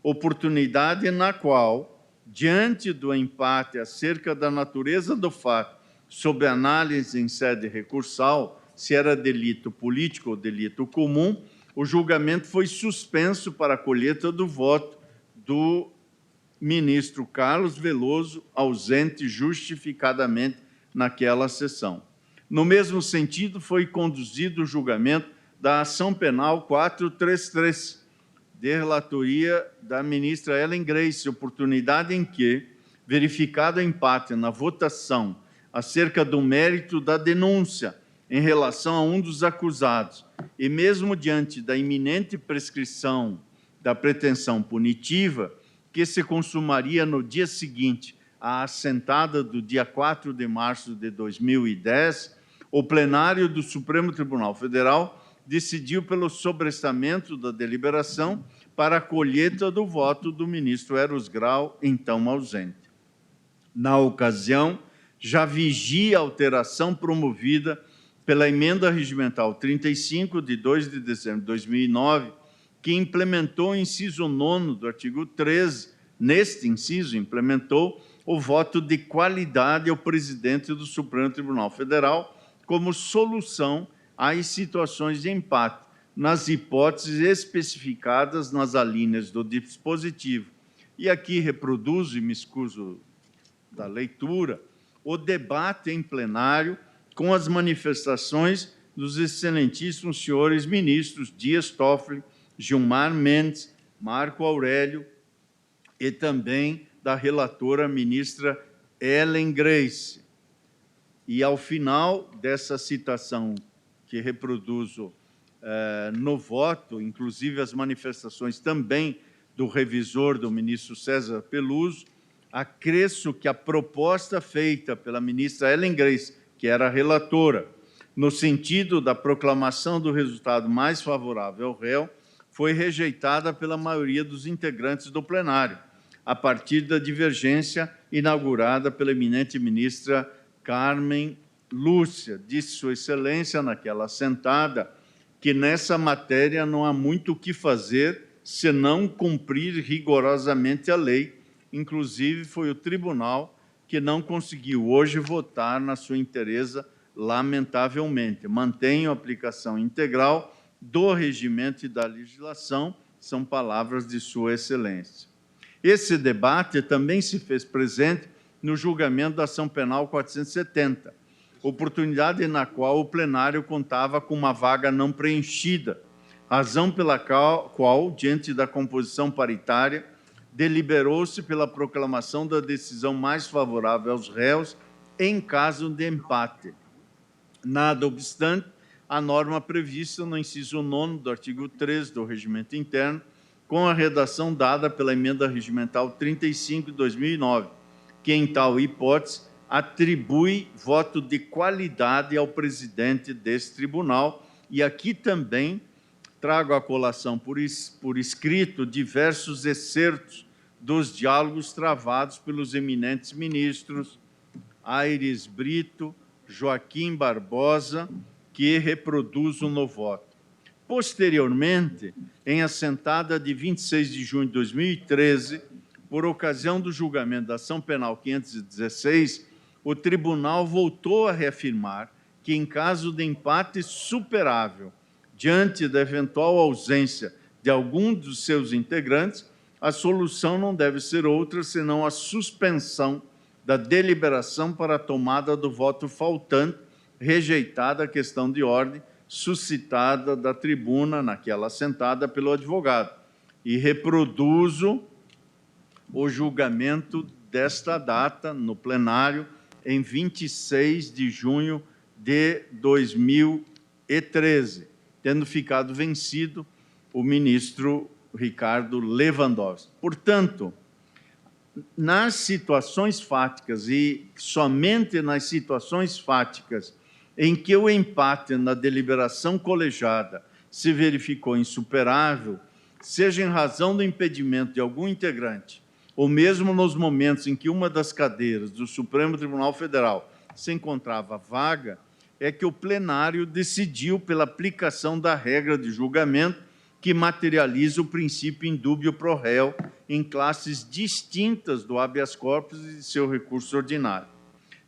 oportunidade na qual, diante do empate acerca da natureza do fato, sob análise em sede recursal, se era delito político ou delito comum, o julgamento foi suspenso para a colheita do voto do ministro Carlos Veloso, ausente justificadamente naquela sessão. No mesmo sentido, foi conduzido o julgamento da ação penal 433, de relatoria da ministra Ellen Grace, oportunidade em que, verificado empate na votação acerca do mérito da denúncia em relação a um dos acusados, e mesmo diante da iminente prescrição da pretensão punitiva, que se consumaria no dia seguinte à assentada do dia 4 de março de 2010, o plenário do Supremo Tribunal Federal decidiu pelo sobrestamento da deliberação para a colheita do voto do ministro Eros Grau, então ausente. Na ocasião, já vigia a alteração promovida pela Emenda Regimental 35, de 2 de dezembro de 2009, que implementou o inciso 9 do artigo 13, neste inciso, implementou o voto de qualidade ao presidente do Supremo Tribunal Federal como solução às situações de empate, nas hipóteses especificadas nas alíneas do dispositivo. E aqui reproduzo, e me excuso da leitura, o debate em plenário com as manifestações dos excelentíssimos senhores ministros Dias Toffoli, Gilmar Mendes, Marco Aurélio e também da relatora ministra Ellen Grace. E, ao final dessa citação que reproduzo no voto, inclusive as manifestações também do revisor, do ministro César Peluso, acresço que a proposta feita pela ministra Ellen Grace, que era a relatora, no sentido da proclamação do resultado mais favorável ao réu, foi rejeitada pela maioria dos integrantes do plenário, a partir da divergência inaugurada pela eminente ministra Carmen Lúcia. Disse Sua Excelência, naquela assentada, que nessa matéria não há muito o que fazer senão cumprir rigorosamente a lei. Inclusive, foi o tribunal que não conseguiu hoje votar na sua inteireza, lamentavelmente. Mantenho a aplicação integral do regimento e da legislação, são palavras de Sua Excelência. Esse debate também se fez presente no julgamento da ação penal 470, oportunidade na qual o plenário contava com uma vaga não preenchida, razão pela qual, diante da composição paritária, deliberou-se pela proclamação da decisão mais favorável aos réus em caso de empate. Nada obstante, a norma prevista no inciso 9 do artigo 13 do Regimento Interno, com a redação dada pela Emenda Regimental 35 de 2009, que, em tal hipótese, atribui voto de qualidade ao presidente desse tribunal. E aqui também trago à colação por escrito diversos excertos dos diálogos travados pelos eminentes ministros Aires Brito, Joaquim Barbosa, que reproduzo no voto. Posteriormente, em assentada de 26 de junho de 2013, por ocasião do julgamento da ação penal 516, o tribunal voltou a reafirmar que, em caso de empate superável, diante da eventual ausência de algum dos seus integrantes, a solução não deve ser outra senão a suspensão da deliberação para a tomada do voto faltante, rejeitada a questão de ordem suscitada da tribuna, naquela assentada, pelo advogado. E reproduzo o julgamento desta data no plenário em 26 de junho de 2013, tendo ficado vencido o ministro Ricardo Lewandowski. Portanto, nas situações fáticas e somente nas situações fáticas em que o empate na deliberação colegiada se verificou insuperável, seja em razão do impedimento de algum integrante, ou mesmo nos momentos em que uma das cadeiras do Supremo Tribunal Federal se encontrava vaga, é que o plenário decidiu pela aplicação da regra de julgamento que materializa o princípio indúbio pro réu em classes distintas do habeas corpus e de seu recurso ordinário.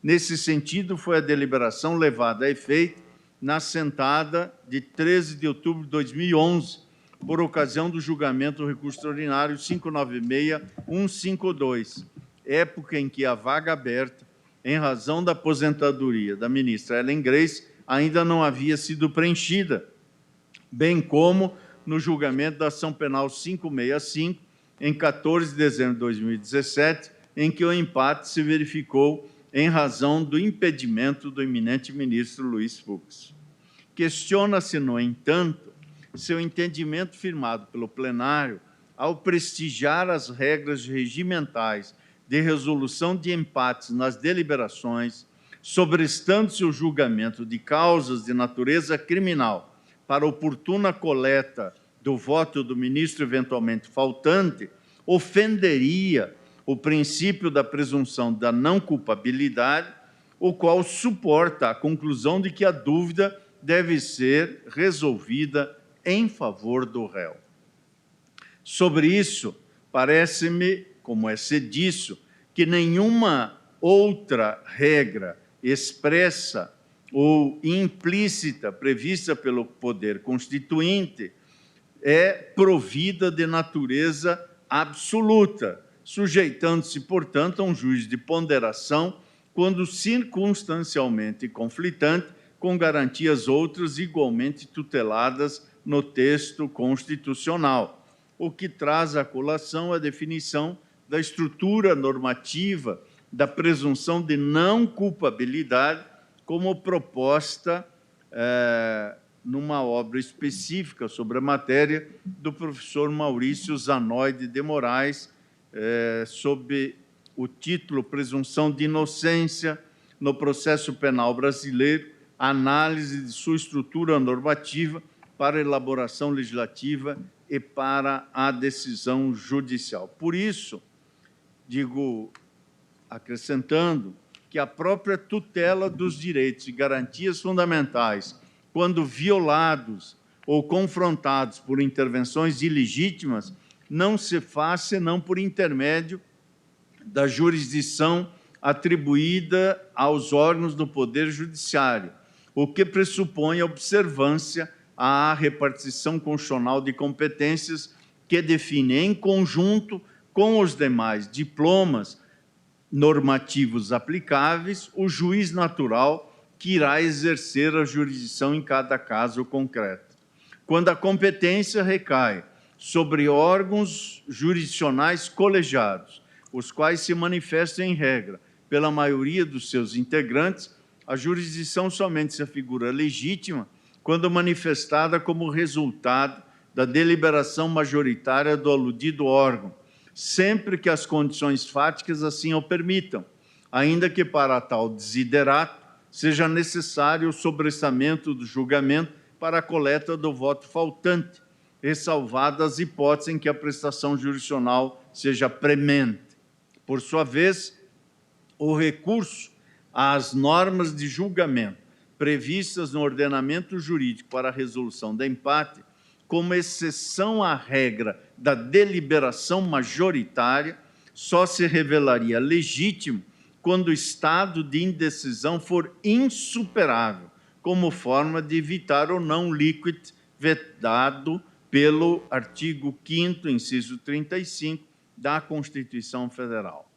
Nesse sentido, foi a deliberação levada a efeito na sentada de 13 de outubro de 2011, por ocasião do julgamento do recurso extraordinário 596-152, época em que a vaga aberta, em razão da aposentadoria da ministra Ellen Grace, ainda não havia sido preenchida, bem como no julgamento da ação penal 565, em 14 de dezembro de 2017, em que o empate se verificou em razão do impedimento do eminente ministro Luiz Fux. Questiona-se, no entanto, seu entendimento firmado pelo plenário ao prestigiar as regras regimentais de resolução de empates nas deliberações, sobrestando-se o julgamento de causas de natureza criminal para oportuna coleta do voto do ministro eventualmente faltante, ofenderia o princípio da presunção da não culpabilidade, o qual suporta a conclusão de que a dúvida deve ser resolvida em favor do réu. Sobre isso, parece-me, como é cediço, que nenhuma outra regra expressa ou implícita prevista pelo poder constituinte é provida de natureza absoluta, sujeitando-se, portanto, a um juízo de ponderação quando circunstancialmente conflitante, com garantias outras igualmente tuteladas no texto constitucional, o que traz à colação a definição da estrutura normativa da presunção de não culpabilidade como proposta numa obra específica sobre a matéria do professor Maurício Zanoide de Moraes, sob o título Presunção de Inocência no Processo Penal Brasileiro, análise de sua estrutura normativa para elaboração legislativa e para a decisão judicial. Por isso, digo, acrescentando, que a própria tutela dos direitos e garantias fundamentais, quando violados ou confrontados por intervenções ilegítimas, não se faz senão por intermédio da jurisdição atribuída aos órgãos do Poder Judiciário, o que pressupõe a observância à repartição constitucional de competências que define, em conjunto com os demais diplomas normativos aplicáveis, o juiz natural que irá exercer a jurisdição em cada caso concreto. Quando a competência recai sobre órgãos jurisdicionais colegiados, os quais se manifestam em regra pela maioria dos seus integrantes, a jurisdição somente se afigura legítima quando manifestada como resultado da deliberação majoritária do aludido órgão, sempre que as condições fáticas assim o permitam, ainda que para tal desiderato seja necessário o sobrestamento do julgamento para a coleta do voto faltante, ressalvadas as hipóteses em que a prestação jurisdicional seja premente. Por sua vez, o recurso às normas de julgamento previstas no ordenamento jurídico para a resolução do empate, como exceção à regra da deliberação majoritária, só se revelaria legítimo quando o estado de indecisão for insuperável, como forma de evitar o não liquid vedado pelo artigo 5º, inciso 35, da Constituição Federal.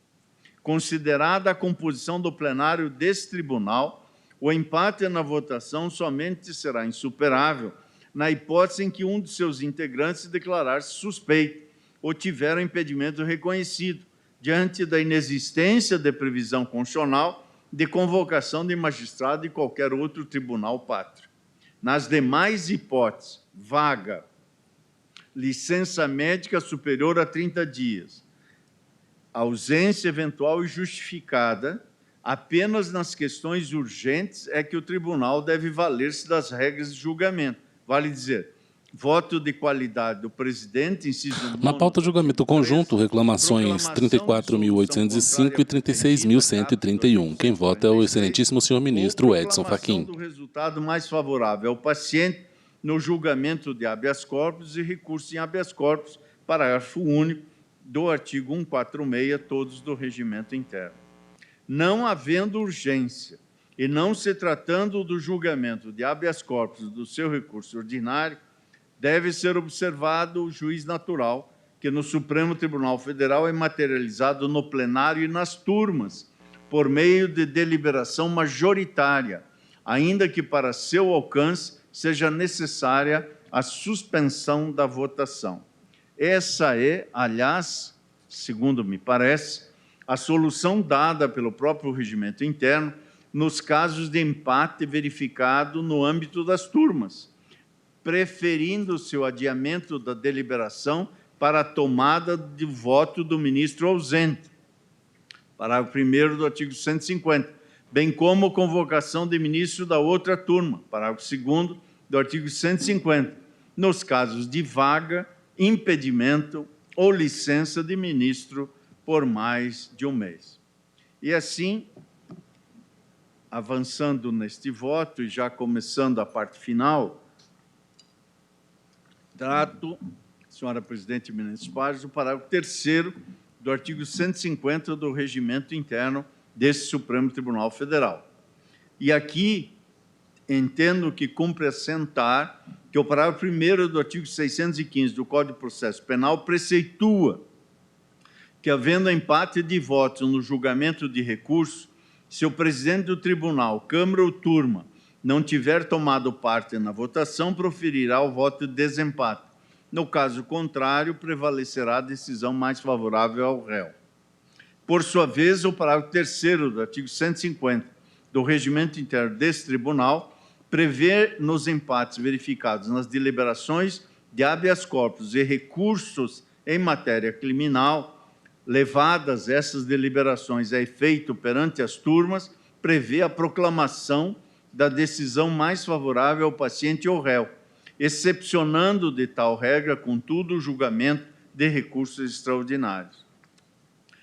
Considerada a composição do plenário desse tribunal, o empate na votação somente será insuperável na hipótese em que um de seus integrantes se declarar-se suspeito ou tiver o impedimento reconhecido, diante da inexistência de previsão constitucional de convocação de magistrado de qualquer outro tribunal pátrio. Nas demais hipóteses, vaga, licença médica superior a 30 dias, ausência eventual e justificada, apenas nas questões urgentes é que o tribunal deve valer-se das regras de julgamento. Vale dizer, voto de qualidade do presidente, inciso 9. Na pauta de julgamento conjunto, reclamações 34.805 e 36.131. Quem vota é o excelentíssimo senhor ministro Edson Fachin. Do resultado mais favorável ao paciente no julgamento de habeas corpus e recurso em habeas corpus, parágrafo único do artigo 146, todos do regimento interno. Não havendo urgência e não se tratando do julgamento de habeas corpus do seu recurso ordinário, deve ser observado o juiz natural, que no Supremo Tribunal Federal é materializado no plenário e nas turmas, por meio de deliberação majoritária, ainda que para seu alcance seja necessária a suspensão da votação. Essa é, aliás, segundo me parece, a solução dada pelo próprio regimento interno nos casos de empate verificado no âmbito das turmas, preferindo-se o adiamento da deliberação para a tomada de voto do ministro ausente, parágrafo 1º do artigo 150, bem como convocação de ministro da outra turma, parágrafo 2º do artigo 150, nos casos de vaga, impedimento ou licença de ministro por mais de um mês. E assim, avançando neste voto e já começando a parte final, trato, senhora presidente eminentes pares, o parágrafo 3º do artigo 150 do regimento interno desse Supremo Tribunal Federal. E aqui entendo que cumpre assentar que o parágrafo 1º do artigo 615 do Código de Processo Penal preceitua que, havendo empate de votos no julgamento de recurso, se o presidente do tribunal, Câmara ou turma, não tiver tomado parte na votação, proferirá o voto de desempate. No caso contrário, prevalecerá a decisão mais favorável ao réu. Por sua vez, o parágrafo 3º do artigo 150 do regimento interno desse tribunal prevê, nos empates verificados nas deliberações de habeas corpus e recursos em matéria criminal, levadas essas deliberações a efeito perante as turmas, prevê a proclamação da decisão mais favorável ao paciente ou réu, excepcionando de tal regra, contudo, o julgamento de recursos extraordinários.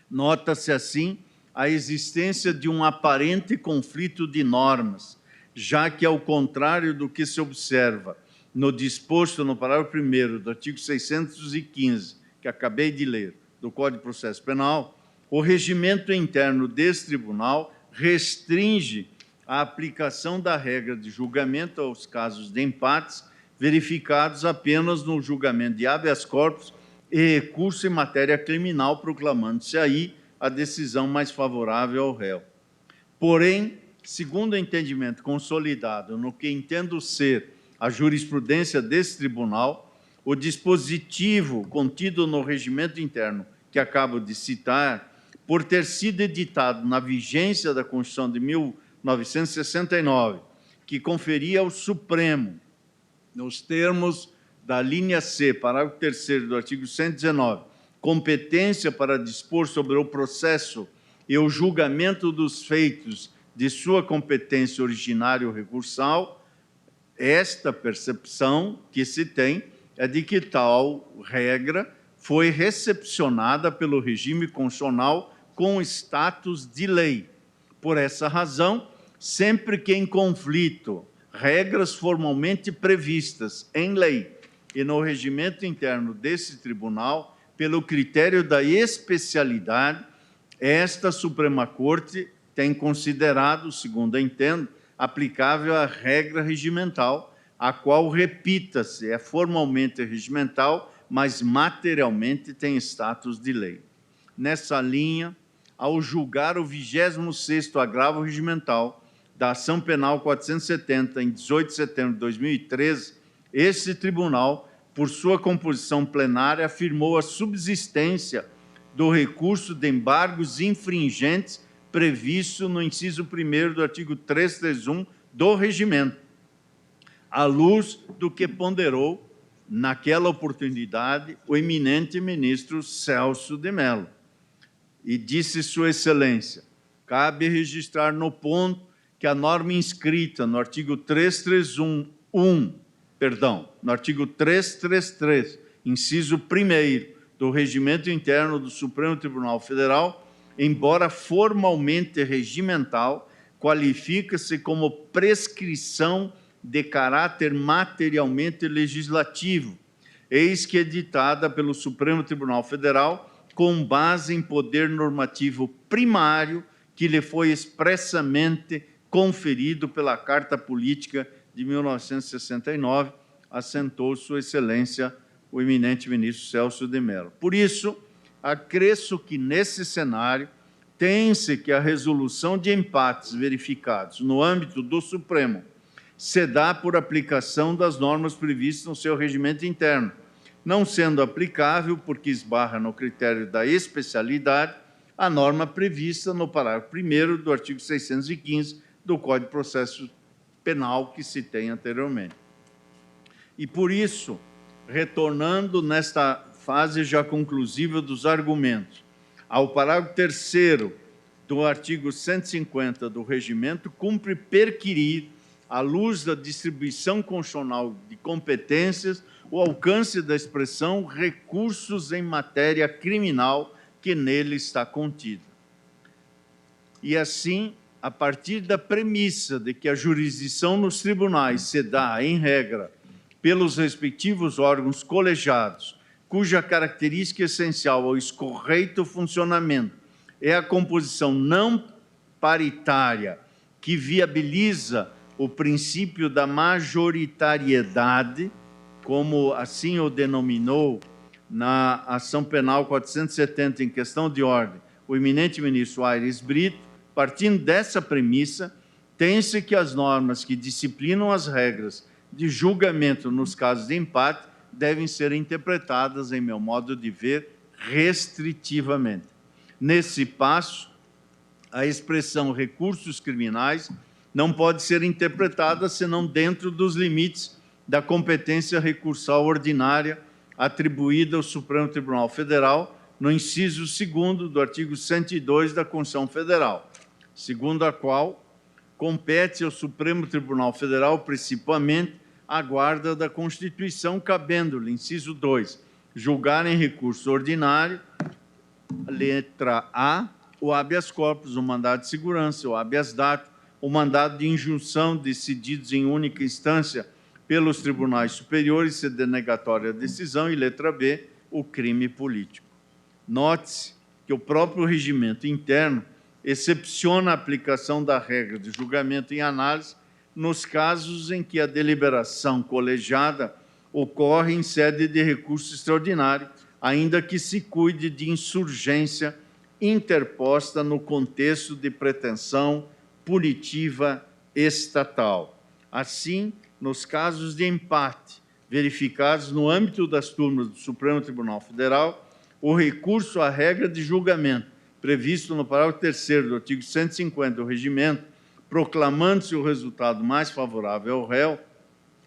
Nota-se, assim, a existência de um aparente conflito de normas, já que, ao contrário do que se observa no disposto no parágrafo 1º do artigo 615, que acabei de ler, do Código de Processo Penal, o regimento interno desse tribunal restringe a aplicação da regra de julgamento aos casos de empates verificados apenas no julgamento de habeas corpus e recurso em matéria criminal, proclamando-se aí a decisão mais favorável ao réu. Porém, segundo o entendimento consolidado no que entendo ser a jurisprudência desse tribunal, o dispositivo contido no regimento interno que acabo de citar, por ter sido editado na vigência da Constituição de 1969, que conferia ao Supremo, nos termos da linha C, parágrafo 3º do artigo 119, competência para dispor sobre o processo e o julgamento dos feitos de sua competência originária ou recursal, esta percepção que se tem é de que tal regra foi recepcionada pelo regime constitucional com status de lei. Por essa razão, sempre que em conflito, regras formalmente previstas em lei e no regimento interno desse tribunal, pelo critério da especialidade, esta Suprema Corte tem considerado, segundo entendo, aplicável a regra regimental, a qual, repita-se, é formalmente regimental, mas materialmente tem status de lei. Nessa linha, ao julgar o 26º agravo regimental da Ação Penal 470, em 18 de setembro de 2013, esse tribunal, por sua composição plenária, afirmou a subsistência do recurso de embargos infringentes previsto no inciso 1º do artigo 331 do regimento, à luz do que ponderou, naquela oportunidade, o eminente ministro Celso de Mello. E disse Sua Excelência, cabe registrar no ponto que a norma inscrita no artigo 333, inciso 1º do Regimento Interno do Supremo Tribunal Federal, embora formalmente regimental, qualifica-se como prescrição de caráter materialmente legislativo, eis que editada pelo Supremo Tribunal Federal com base em poder normativo primário que lhe foi expressamente conferido pela Carta Política de 1969, assentou Sua Excelência, o eminente ministro Celso de Mello. Por isso, acresço que, nesse cenário, tem-se que a resolução de empates verificados no âmbito do Supremo se dá por aplicação das normas previstas no seu regimento interno, não sendo aplicável, porque esbarra no critério da especialidade, a norma prevista no parágrafo 1º do artigo 615 do Código de Processo Penal que citei anteriormente. E, por isso, retornando nesta fase já conclusiva dos argumentos, ao parágrafo 3º do artigo 150 do Regimento, cumpre perquirir, à luz da distribuição constitucional de competências, o alcance da expressão recursos em matéria criminal que nele está contida. E, assim, a partir da premissa de que a jurisdição nos tribunais se dá, em regra, pelos respectivos órgãos colegiados, cuja característica essencial ao escorreito funcionamento é a composição não paritária que viabiliza o princípio da majoritariedade, como assim o denominou na ação penal 470 em questão de ordem o eminente ministro Aires Brito, partindo dessa premissa, tem-se que as normas que disciplinam as regras de julgamento nos casos de empate devem ser interpretadas, em meu modo de ver, restritivamente. Nesse passo, a expressão recursos criminais não pode ser interpretada senão dentro dos limites da competência recursal ordinária atribuída ao Supremo Tribunal Federal, no inciso 2º do artigo 102 da Constituição Federal, segundo a qual compete ao Supremo Tribunal Federal, principalmente, a guarda da Constituição, cabendo-lhe, inciso 2, julgar em recurso ordinário, letra A, o habeas corpus, o mandado de segurança, o habeas data, o mandado de injunção decididos em única instância pelos tribunais superiores, se denegatória a decisão, e letra B, o crime político. Note-se que o próprio regimento interno excepciona a aplicação da regra de julgamento em análise nos casos em que a deliberação colegiada ocorre em sede de recurso extraordinário, ainda que se cuide de insurgência interposta no contexto de pretensão punitiva estatal. Assim, nos casos de empate verificados no âmbito das turmas do Supremo Tribunal Federal, o recurso à regra de julgamento previsto no parágrafo 3º do artigo 150 do Regimento, proclamando-se o resultado mais favorável ao réu,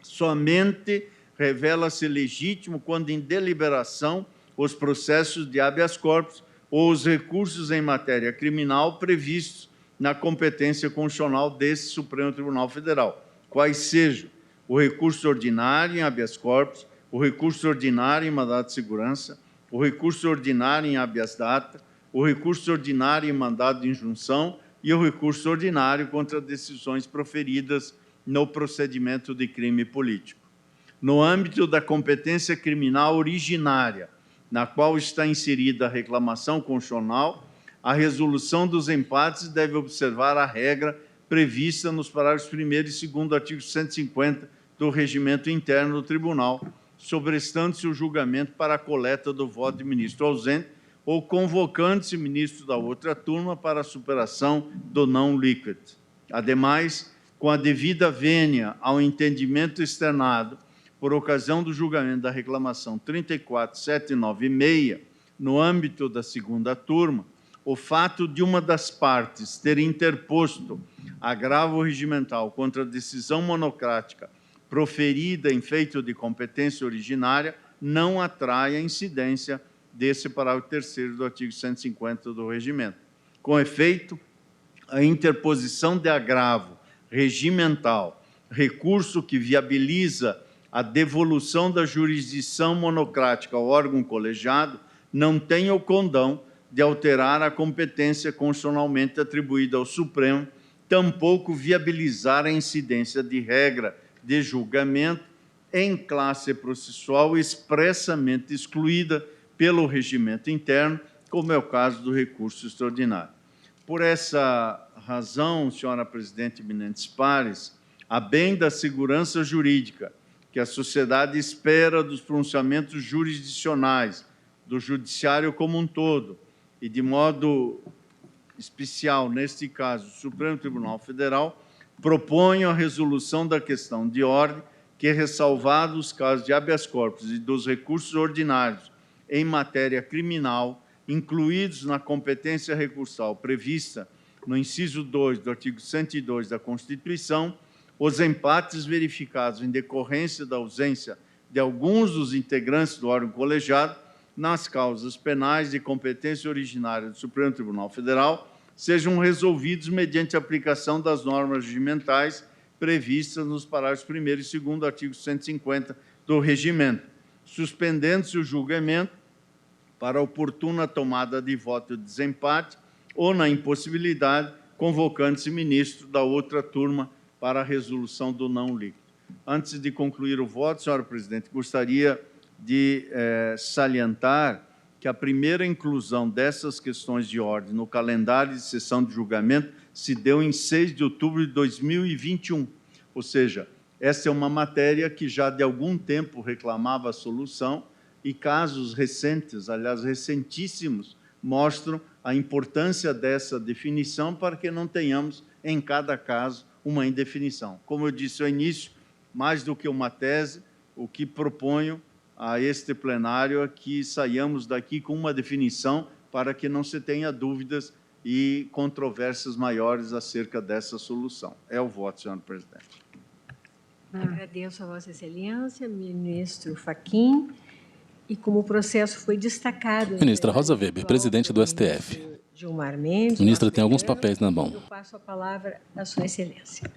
somente revela-se legítimo quando em deliberação os processos de habeas corpus ou os recursos em matéria criminal previstos na competência constitucional desse Supremo Tribunal Federal, quais sejam o recurso ordinário em habeas corpus, o recurso ordinário em mandado de segurança, o recurso ordinário em habeas data, o recurso ordinário em mandado de injunção e o recurso ordinário contra decisões proferidas no procedimento de crime político. No âmbito da competência criminal originária, na qual está inserida a reclamação constitucional, a resolução dos empates deve observar a regra prevista nos parágrafos 1º e 2º do artigo 150 do Regimento Interno do Tribunal, sobrestando-se o julgamento para a coleta do voto de ministro ausente ou convocando-se ministro da outra turma para a superação do não liquid. Ademais, com a devida vênia ao entendimento externado por ocasião do julgamento da reclamação 34796, no âmbito da segunda turma, o fato de uma das partes ter interposto agravo regimental contra a decisão monocrática proferida em feito de competência originária não atrai a incidência desse parágrafo 3º do artigo 150 do Regimento. Com efeito, a interposição de agravo regimental, recurso que viabiliza a devolução da jurisdição monocrática ao órgão colegiado, não tem o condão de alterar a competência constitucionalmente atribuída ao Supremo, tampouco viabilizar a incidência de regra de julgamento em classe processual expressamente excluída pelo regimento interno, como é o caso do recurso extraordinário. Por essa razão, senhora presidente eminentes pares, a bem da segurança jurídica que a sociedade espera dos pronunciamentos jurisdicionais, do judiciário como um todo, e de modo especial, neste caso, o Supremo Tribunal Federal, proponho a resolução da questão de ordem que, ressalvados os casos de habeas corpus e dos recursos ordinários em matéria criminal, incluídos na competência recursal prevista no inciso 2 do artigo 102 da Constituição, os empates verificados em decorrência da ausência de alguns dos integrantes do órgão colegiado nas causas penais de competência originária do Supremo Tribunal Federal sejam resolvidos mediante a aplicação das normas regimentais previstas nos parágrafos 1º e 2º do artigo 150 do Regimento, suspendendo-se o julgamento para oportuna tomada de voto de desempate ou, na impossibilidade, convocando-se ministro da outra turma para a resolução do não líquido. Antes de concluir o voto, senhora presidente, gostaria de salientar que a primeira inclusão dessas questões de ordem no calendário de sessão de julgamento se deu em 6 de outubro de 2021, ou seja, essa é uma matéria que já de algum tempo reclamava a solução e casos recentes, aliás, recentíssimos, mostram a importância dessa definição para que não tenhamos, em cada caso, uma indefinição. Como eu disse ao início, mais do que uma tese, o que proponho a este plenário é que saiamos daqui com uma definição para que não se tenha dúvidas e controvérsias maiores acerca dessa solução. É o voto, senhor presidente. Agradeço a Vossa Excelência, ministro Fachin. E como o processo foi destacado... Ministra Rosa Weber, presidente do STF. Gilmar Mendes... Ministra tem alguns papéis na mão. Eu passo a palavra à Sua Excelência.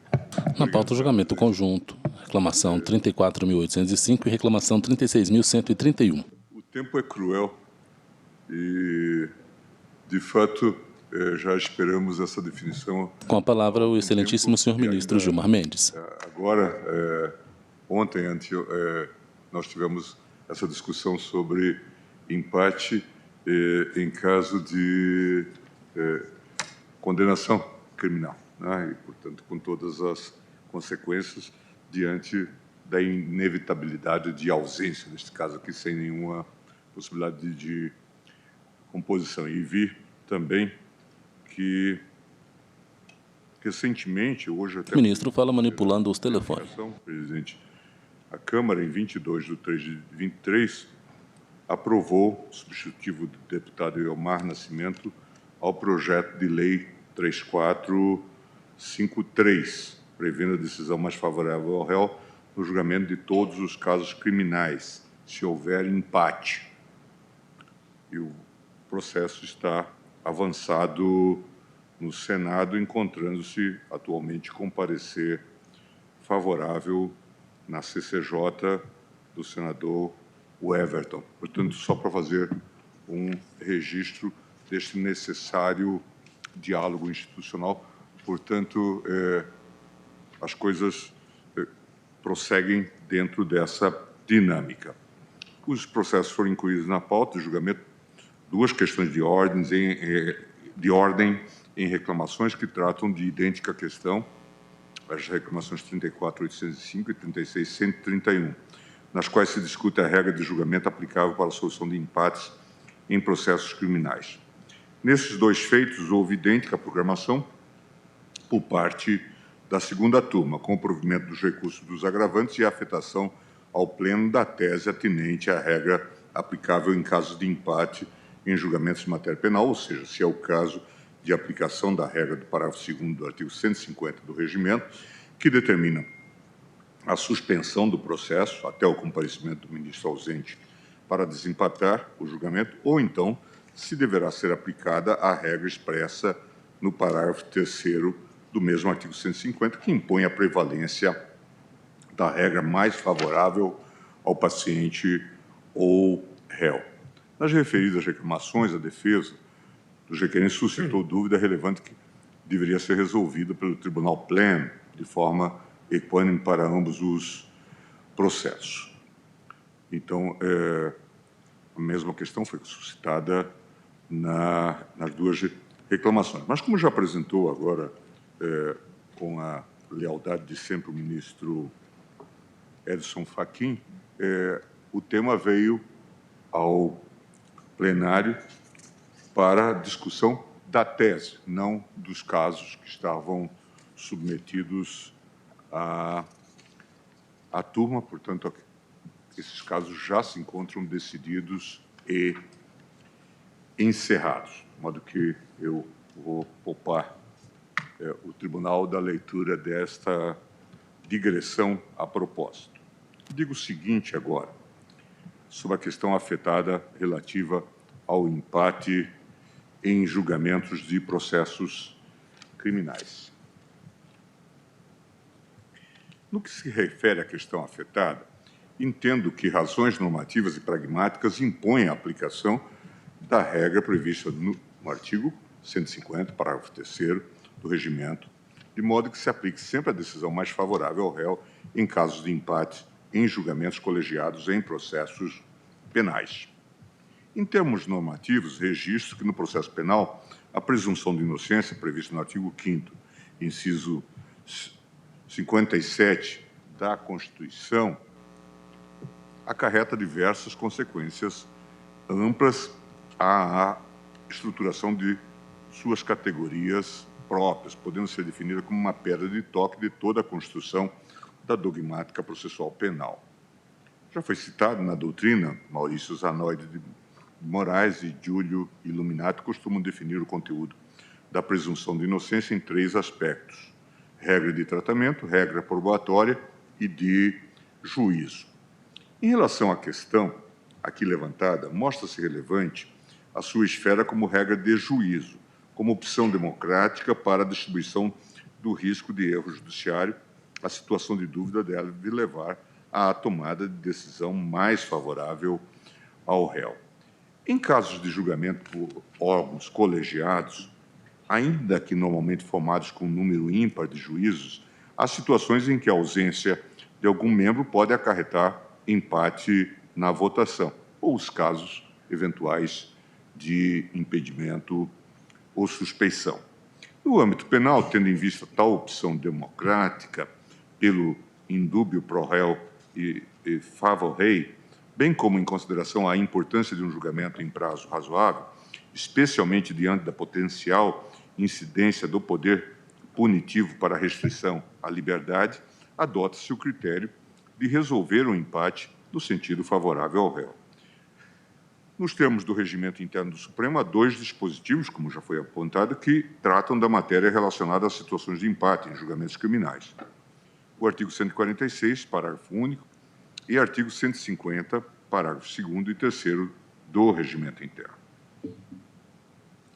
Na pauta, o julgamento conjunto, reclamação 34.805 e reclamação 36.131. O tempo é cruel e, de fato, já esperamos essa definição. Com a palavra, o excelentíssimo senhor ministro Gilmar Mendes. Agora, ontem, nós tivemos essa discussão sobre empate em caso de condenação criminal, né? E, portanto, com todas as consequências diante da inevitabilidade de ausência, neste caso aqui, sem nenhuma possibilidade de composição. E vi também que, recentemente, hoje até... O ministro fala manipulando os telefones. Presidente, a Câmara, em 22 de 3 de 23, aprovou o substitutivo do deputado Elmar Nascimento ao projeto de lei 3453, prevendo a decisão mais favorável ao réu no julgamento de todos os casos criminais, se houver empate. E o processo está avançado no Senado, encontrando-se atualmente com parecer favorável na CCJ do senador Everton. Portanto, só para fazer um registro deste necessário diálogo institucional. Portanto, as coisas prosseguem dentro dessa dinâmica. Os processos foram incluídos na pauta do julgamento, duas questões de ordem em reclamações que tratam de idêntica questão, as reclamações 34.805 e 36.131, nas quais se discute a regra de julgamento aplicável para a solução de empates em processos criminais. Nesses dois feitos, houve idêntica programação por parte da segunda turma, com o provimento dos recursos dos agravantes e a afetação ao pleno da tese atinente à regra aplicável em casos de empate em julgamentos de matéria penal, ou seja, se é o caso de aplicação da regra do parágrafo 2º do artigo 150 do Regimento, que determina a suspensão do processo até o comparecimento do ministro ausente para desempatar o julgamento, ou então se deverá ser aplicada a regra expressa no parágrafo 3º do mesmo artigo 150, que impõe a prevalência da regra mais favorável ao paciente ou réu. Nas referidas reclamações, a defesa dos requerentes suscitou dúvida relevante que deveria ser resolvida pelo Tribunal Pleno de forma equânime para ambos os processos. Então, a mesma questão foi suscitada nas duas reclamações. Mas, como já apresentou agora, com a lealdade de sempre o ministro Edson Fachin, o tema veio ao plenário para discussão da tese, não dos casos que estavam submetidos à turma. Portanto, esses casos já se encontram decididos e encerrados, de modo que eu vou poupar o tribunal da leitura desta digressão a propósito. Digo o seguinte agora, sobre a questão afetada relativa ao empate em julgamentos de processos criminais. No que se refere à questão afetada, entendo que razões normativas e pragmáticas impõem a aplicação da regra prevista no artigo 150, parágrafo 3º do Regimento, de modo que se aplique sempre a decisão mais favorável ao réu em casos de empate em julgamentos colegiados em processos penais. Em termos normativos, registro que no processo penal a presunção de inocência prevista no artigo 5º, inciso 57 da Constituição, acarreta diversas consequências amplas à estruturação de suas categorias próprias, podendo ser definida como uma pedra de toque de toda a construção da dogmática processual penal. Já foi citado na doutrina, Maurício Zanoide de Moraes e Giulio Illuminati costumam definir o conteúdo da presunção de inocência em 3 aspectos: regra de tratamento, regra probatória e de juízo. Em relação à questão aqui levantada, mostra-se relevante a sua esfera como regra de juízo, como opção democrática para a distribuição do risco de erro judiciário. A situação de dúvida deve levar à tomada de decisão mais favorável ao réu. Em casos de julgamento por órgãos colegiados, ainda que normalmente formados com um número ímpar de juízos, há situações em que a ausência de algum membro pode acarretar empate na votação, ou os casos eventuais de impedimento ou suspeição. No âmbito penal, tendo em vista tal opção democrática pelo indúbio pro réu e favor rei, bem como em consideração à importância de um julgamento em prazo razoável, especialmente diante da potencial incidência do poder punitivo para a restrição à liberdade, adota-se o critério de resolver o empate no sentido favorável ao réu. Nos termos do regimento interno do Supremo, há 2 dispositivos, como já foi apontado, que tratam da matéria relacionada às situações de empate em julgamentos criminais. O artigo 146, parágrafo único, e artigo 150, parágrafo 2º e 3º do regimento interno.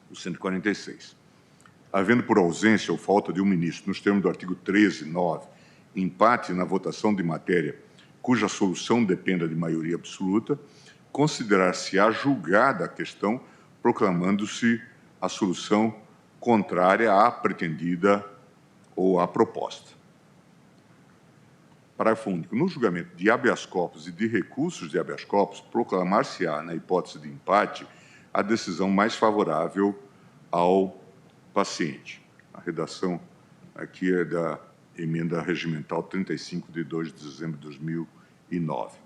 O 146. Havendo por ausência ou falta de um ministro, nos termos do artigo 13, 9, empate na votação de matéria cuja solução dependa de maioria absoluta, considerar-se-á julgada a questão, proclamando-se a solução contrária à pretendida ou à proposta. Parágrafo único. No julgamento de habeas corpus e de recursos de habeas corpus, proclamar-se-á, na hipótese de empate, a decisão mais favorável ao paciente. A redação aqui é da emenda regimental 35, de 2 de dezembro de 2009.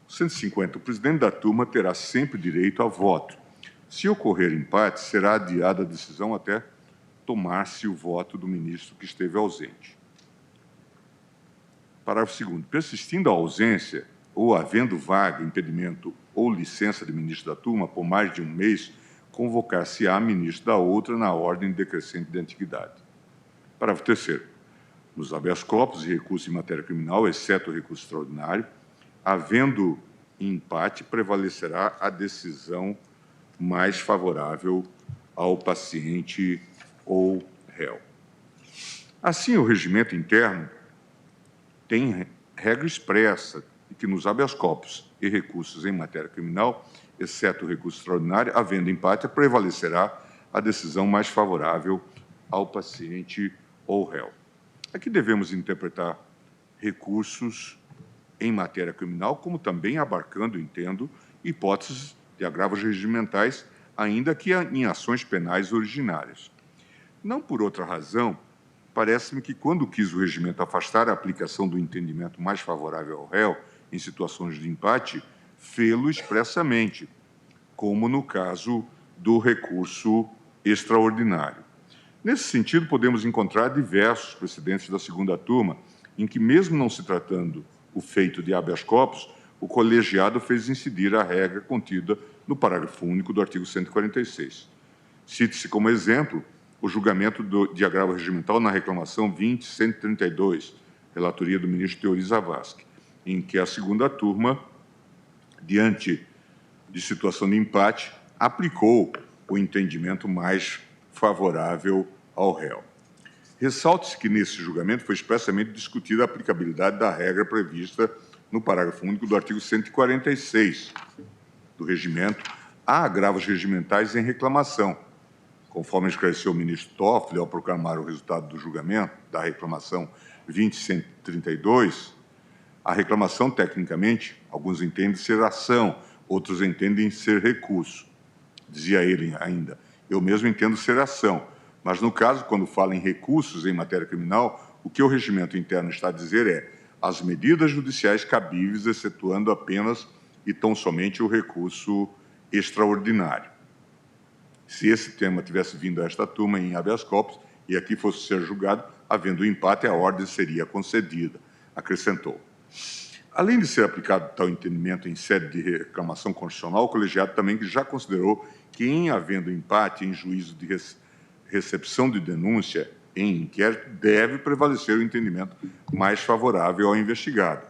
150. O presidente da turma terá sempre direito a voto. Se ocorrer empate, será adiada a decisão até tomar-se o voto do ministro que esteve ausente. Parágrafo 2º. Persistindo a ausência ou havendo vaga, impedimento ou licença de ministro da turma por mais de um mês, convocar-se-á ministro da outra na ordem decrescente de antiguidade. Parágrafo 3º. Nos habeas corpus e recursos em matéria criminal, exceto o recurso extraordinário, havendo empate, prevalecerá a decisão mais favorável ao paciente ou réu. Assim, o regimento interno tem regra expressa de que nos habeas corpus e recursos em matéria criminal, exceto o recurso extraordinário, havendo empate, prevalecerá a decisão mais favorável ao paciente ou réu. Aqui devemos interpretar recursos em matéria criminal, como também abarcando, entendo, hipóteses de agravos regimentais ainda que em ações penais originárias. Não por outra razão, parece-me que, quando quis o regimento afastar a aplicação do entendimento mais favorável ao réu em situações de empate, fê-lo expressamente, como no caso do recurso extraordinário. Nesse sentido, podemos encontrar diversos precedentes da segunda turma, em que, mesmo não se tratando o feito de habeas corpus, o colegiado fez incidir a regra contida no parágrafo único do artigo 146. Cite-se como exemplo o julgamento de agravo regimental na reclamação 20.132, relatoria do ministro Teori Zavascki, em que a segunda turma, diante de situação de empate, aplicou o entendimento mais favorável ao réu. Ressalte-se que, nesse julgamento, foi expressamente discutida a aplicabilidade da regra prevista no parágrafo único do artigo 146 do regimento a agravos regimentais em reclamação, conforme esclareceu o ministro Toffoli ao proclamar o resultado do julgamento da reclamação 20.132. A reclamação, tecnicamente, alguns entendem ser ação, outros entendem ser recurso. Dizia ele ainda, eu mesmo entendo ser ação, mas, no caso, quando fala em recursos em matéria criminal, o que o regimento interno está a dizer é as medidas judiciais cabíveis, excetuando apenas e tão somente o recurso extraordinário. Se esse tema tivesse vindo a esta turma em habeas corpus e aqui fosse ser julgado, havendo empate, a ordem seria concedida, acrescentou. Além de ser aplicado tal entendimento em sede de reclamação constitucional, o colegiado também já considerou que, em havendo empate em juízo de recepção de denúncia em inquérito, deve prevalecer o entendimento mais favorável ao investigado.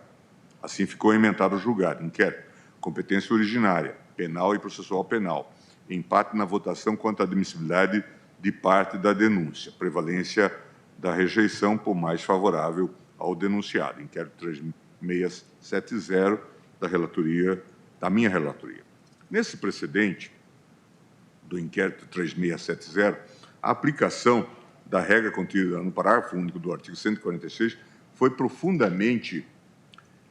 Assim ficou emendado o julgado. Inquérito, competência originária, penal e processual penal. Empate na votação quanto à admissibilidade de parte da denúncia. Prevalência da rejeição por mais favorável ao denunciado. Inquérito 3670 da minha relatoria. Nesse precedente do inquérito 3670, a aplicação da regra contida no parágrafo único do artigo 146 foi profundamente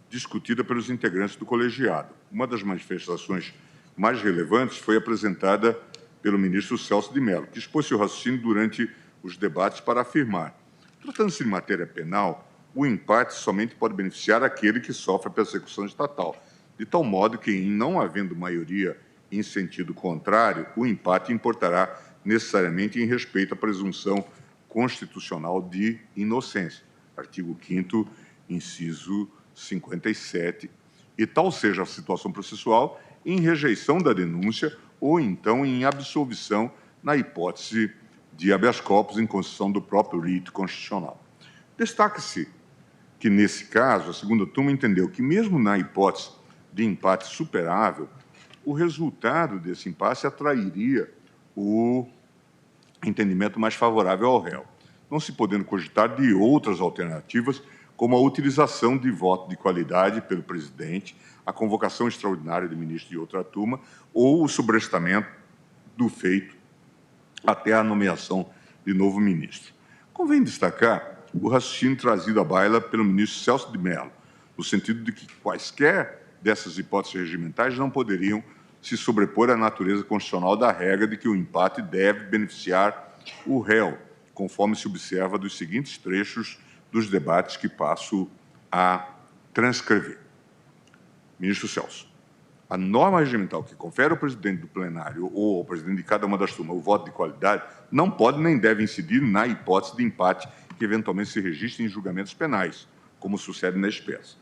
discutida pelos integrantes do colegiado. Uma das manifestações mais relevantes foi apresentada pelo ministro Celso de Mello, que expôs seu raciocínio durante os debates para afirmar: tratando-se de matéria penal, o empate somente pode beneficiar aquele que sofre a persecução estatal, de tal modo que, em não havendo maioria em sentido contrário, o empate importará necessariamente em respeito à presunção constitucional de inocência, artigo 5º, inciso 57, e tal seja a situação processual em rejeição da denúncia ou então em absolvição na hipótese de habeas corpus em concessão do próprio rito constitucional. Destaque-se que, nesse caso, a segunda turma entendeu que, mesmo na hipótese de empate superável, o resultado desse impasse atrairia o entendimento mais favorável ao réu, não se podendo cogitar de outras alternativas, como a utilização de voto de qualidade pelo presidente, a convocação extraordinária de ministro de outra turma ou o sobrestamento do feito até a nomeação de novo ministro. Convém destacar o raciocínio trazido à baila pelo ministro Celso de Mello, no sentido de que quaisquer dessas hipóteses regimentais não poderiam se sobrepor à natureza constitucional da regra de que o empate deve beneficiar o réu, conforme se observa dos seguintes trechos dos debates que passo a transcrever. Ministro Celso, a norma regimental que confere ao presidente do plenário ou ao presidente de cada uma das turmas o voto de qualidade não pode nem deve incidir na hipótese de empate que eventualmente se registre em julgamentos penais, como sucede na espécie.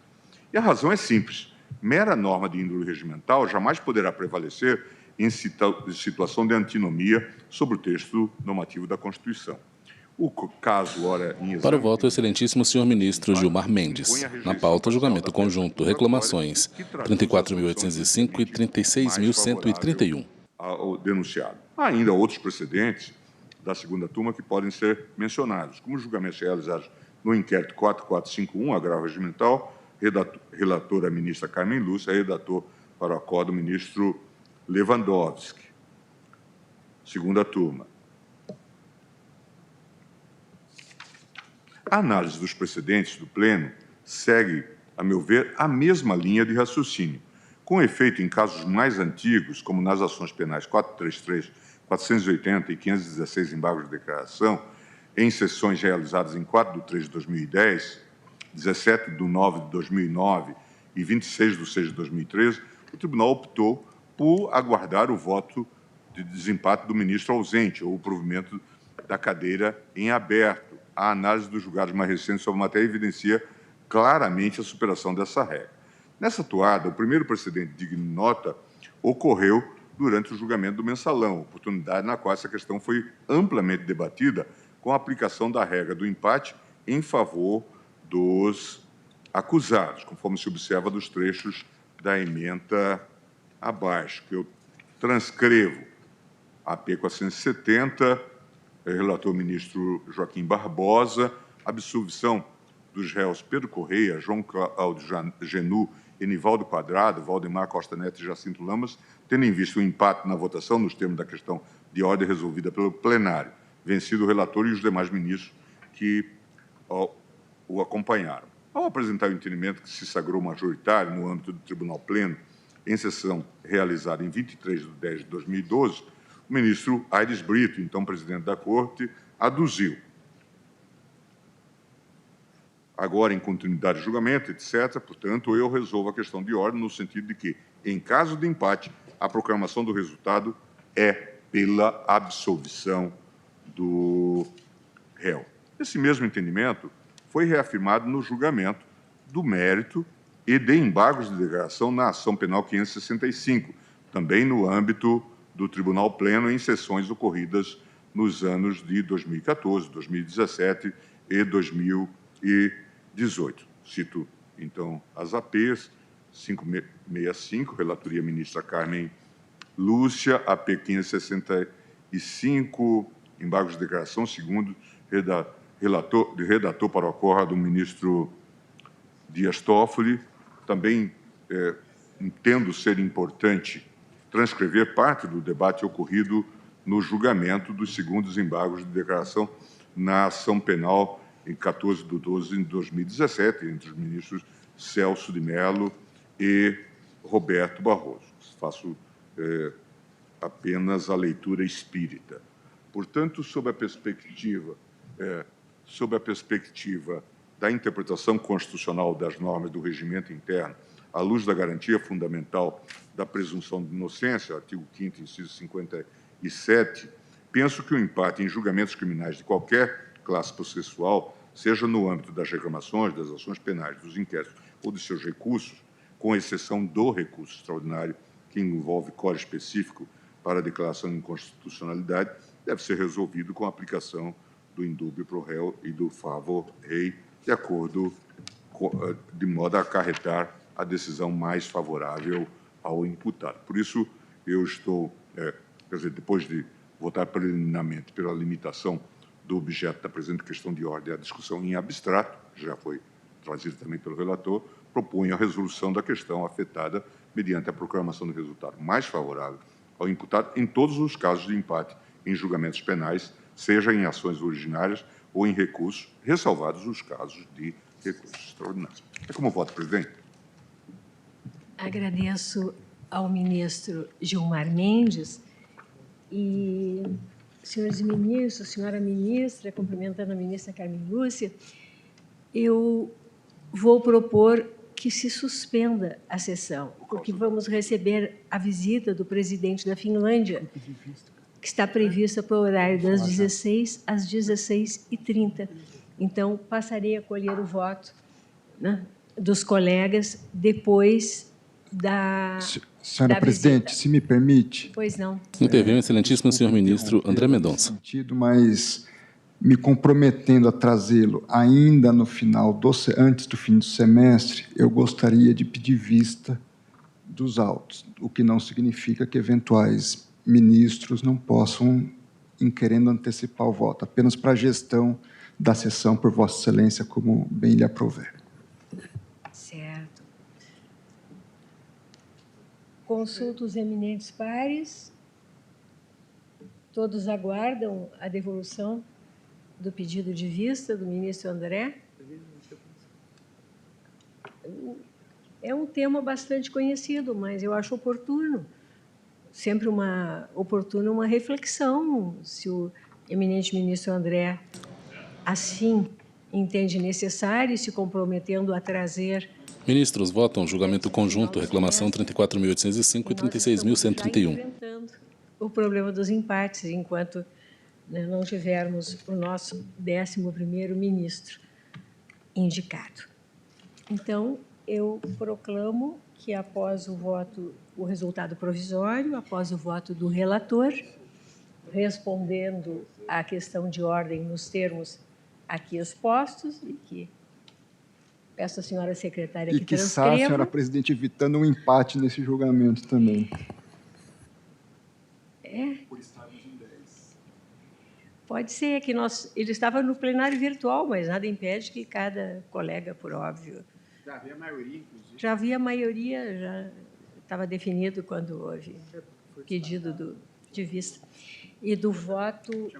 E a razão é simples. Mera norma de índole regimental jamais poderá prevalecer em situação de antinomia sobre o texto normativo da Constituição. O caso, ora, em exame... Para o voto, o excelentíssimo senhor ministro Gilmar Mendes. Na pauta, julgamento conjunto, reclamações 34.805 e 36.131. Ao denunciado. Há ainda outros precedentes da segunda turma que podem ser mencionados, como julgamentos realizados no inquérito 4451, agravo regimental, relator a ministra Carmen Lúcia, redator para o acordo o ministro Lewandowski. Segunda turma. A análise dos precedentes do Pleno segue, a meu ver, a mesma linha de raciocínio, Com efeito, em casos mais antigos, como nas ações penais 433, 480 e 516 embargos de declaração, em sessões realizadas em 4 de 3 de 2010, 17 de 9 de 2009 e 26 de 6 de 2013, o Tribunal optou por aguardar o voto de desempate do ministro ausente ou o provimento da cadeira em aberto. A análise dos julgados mais recentes sobre a matéria evidencia claramente a superação dessa regra. Nessa toada, o primeiro precedente digno de nota ocorreu durante o julgamento do mensalão, oportunidade na qual essa questão foi amplamente debatida com a aplicação da regra do empate em favor dos acusados, conforme se observa dos trechos da ementa abaixo, que eu transcrevo. AP 470, relator ministro Joaquim Barbosa, absolvição dos réus Pedro Correia, João Cláudio Genu, Enivaldo Quadrado, Valdemar Costa Neto e Jacinto Lamas, tendo em vista o empate na votação nos termos da questão de ordem resolvida pelo plenário, vencido o relator e os demais ministros que o acompanharam. Ao apresentar o entendimento que se sagrou majoritário no âmbito do Tribunal Pleno, em sessão realizada em 23 de 10 de 2012, o ministro Aires Brito, então presidente da Corte, aduziu. Agora, em continuidade de julgamento, etc., portanto, eu resolvo a questão de ordem no sentido de que, em caso de empate, a proclamação do resultado é pela absolvição do réu. Esse mesmo entendimento foi reafirmado no julgamento do mérito e de embargos de declaração na ação penal 565, também no âmbito do Tribunal Pleno, em sessões ocorridas nos anos de 2014, 2017 e 2018. Cito, então, as APs 565, relatoria ministra Carmen Lúcia, AP 565, embargos de declaração, segundo redator para o acordo do ministro Dias Toffoli. Também entendo ser importante transcrever parte do debate ocorrido no julgamento dos segundos embargos de declaração na ação penal em 14 de 12 de 2017, entre os ministros Celso de Mello e Roberto Barroso. Faço apenas a leitura espírita. Portanto, sob a perspectiva da interpretação constitucional das normas do regimento interno, à luz da garantia fundamental da presunção de inocência, artigo 5º, inciso 57, penso que o empate em julgamentos criminais de qualquer classe processual, seja no âmbito das reclamações, das ações penais, dos inquéritos ou de seus recursos, com exceção do recurso extraordinário, que envolve código específico para a declaração de inconstitucionalidade, deve ser resolvido com a aplicação do indúbio pro réu e do favor rei, de acordo de modo a acarretar a decisão mais favorável ao imputado. Por isso, eu estou, depois de votar preliminarmente pela limitação do objeto da presente questão de ordem à discussão em abstrato, já foi trazido também pelo relator, proponho a resolução da questão afetada mediante a proclamação do resultado mais favorável ao imputado em todos os casos de empate em julgamentos penais, seja em ações originárias ou em recursos, ressalvados os casos de recursos extraordinários. É como voto, presidente. Agradeço ao ministro Gilmar Mendes e, senhores ministros, senhora ministra, cumprimentando a ministra Carmen Lúcia, eu vou propor que se suspenda a sessão, porque vamos receber a visita do presidente da Finlândia, que está prevista para o horário das 16 às 16h30. Então, passarei a colher o voto, né, dos colegas depois da Senhora presidente, visita. se me permite... Pois não. Intervém o excelentíssimo senhor ministro André Mendonça. Mas me comprometendo a trazê-lo ainda no final, antes do fim do semestre, eu gostaria de pedir vista dos autos, o que não significa que eventuais ministros não possam, querendo antecipar o voto, apenas para a gestão da sessão por Vossa Excelência, como bem lhe aprouver. Certo. Consulto os eminentes pares. Todos aguardam a devolução do pedido de vista do ministro André. É um tema bastante conhecido, mas eu acho oportuno, sempre oportuna uma reflexão, se o eminente ministro André assim entende necessário, se comprometendo a trazer... Ministros votam julgamento conjunto, reclamação 34.805 e 36.131. Enfrentando o problema dos empates, enquanto não tivermos o nosso 11º ministro indicado. Então, eu proclamo que, após o voto, o resultado provisório, após o voto do relator, respondendo à questão de ordem nos termos aqui expostos, e que peço à senhora secretária que transcreva. E, quiçá, senhora presidente, evitando um empate nesse julgamento também. Por estarmos em 10. Pode ser que ele estava no plenário virtual, mas nada impede que cada colega, por óbvio... Já havia maioria, inclusive. Já havia maioria, já estava definido quando houve pedido de vista. E do voto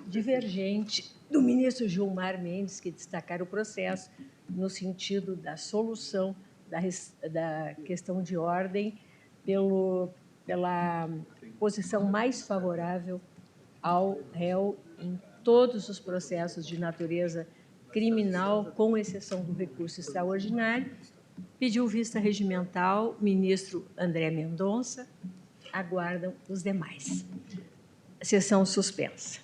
divergente do ministro Gilmar Mendes, que destacaram o processo no sentido da solução da questão de ordem pela posição mais favorável ao réu em todos os processos de natureza criminal, com exceção do recurso extraordinário. Pediu vista regimental, ministro André Mendonça. Aguardam os demais. Sessão suspensa.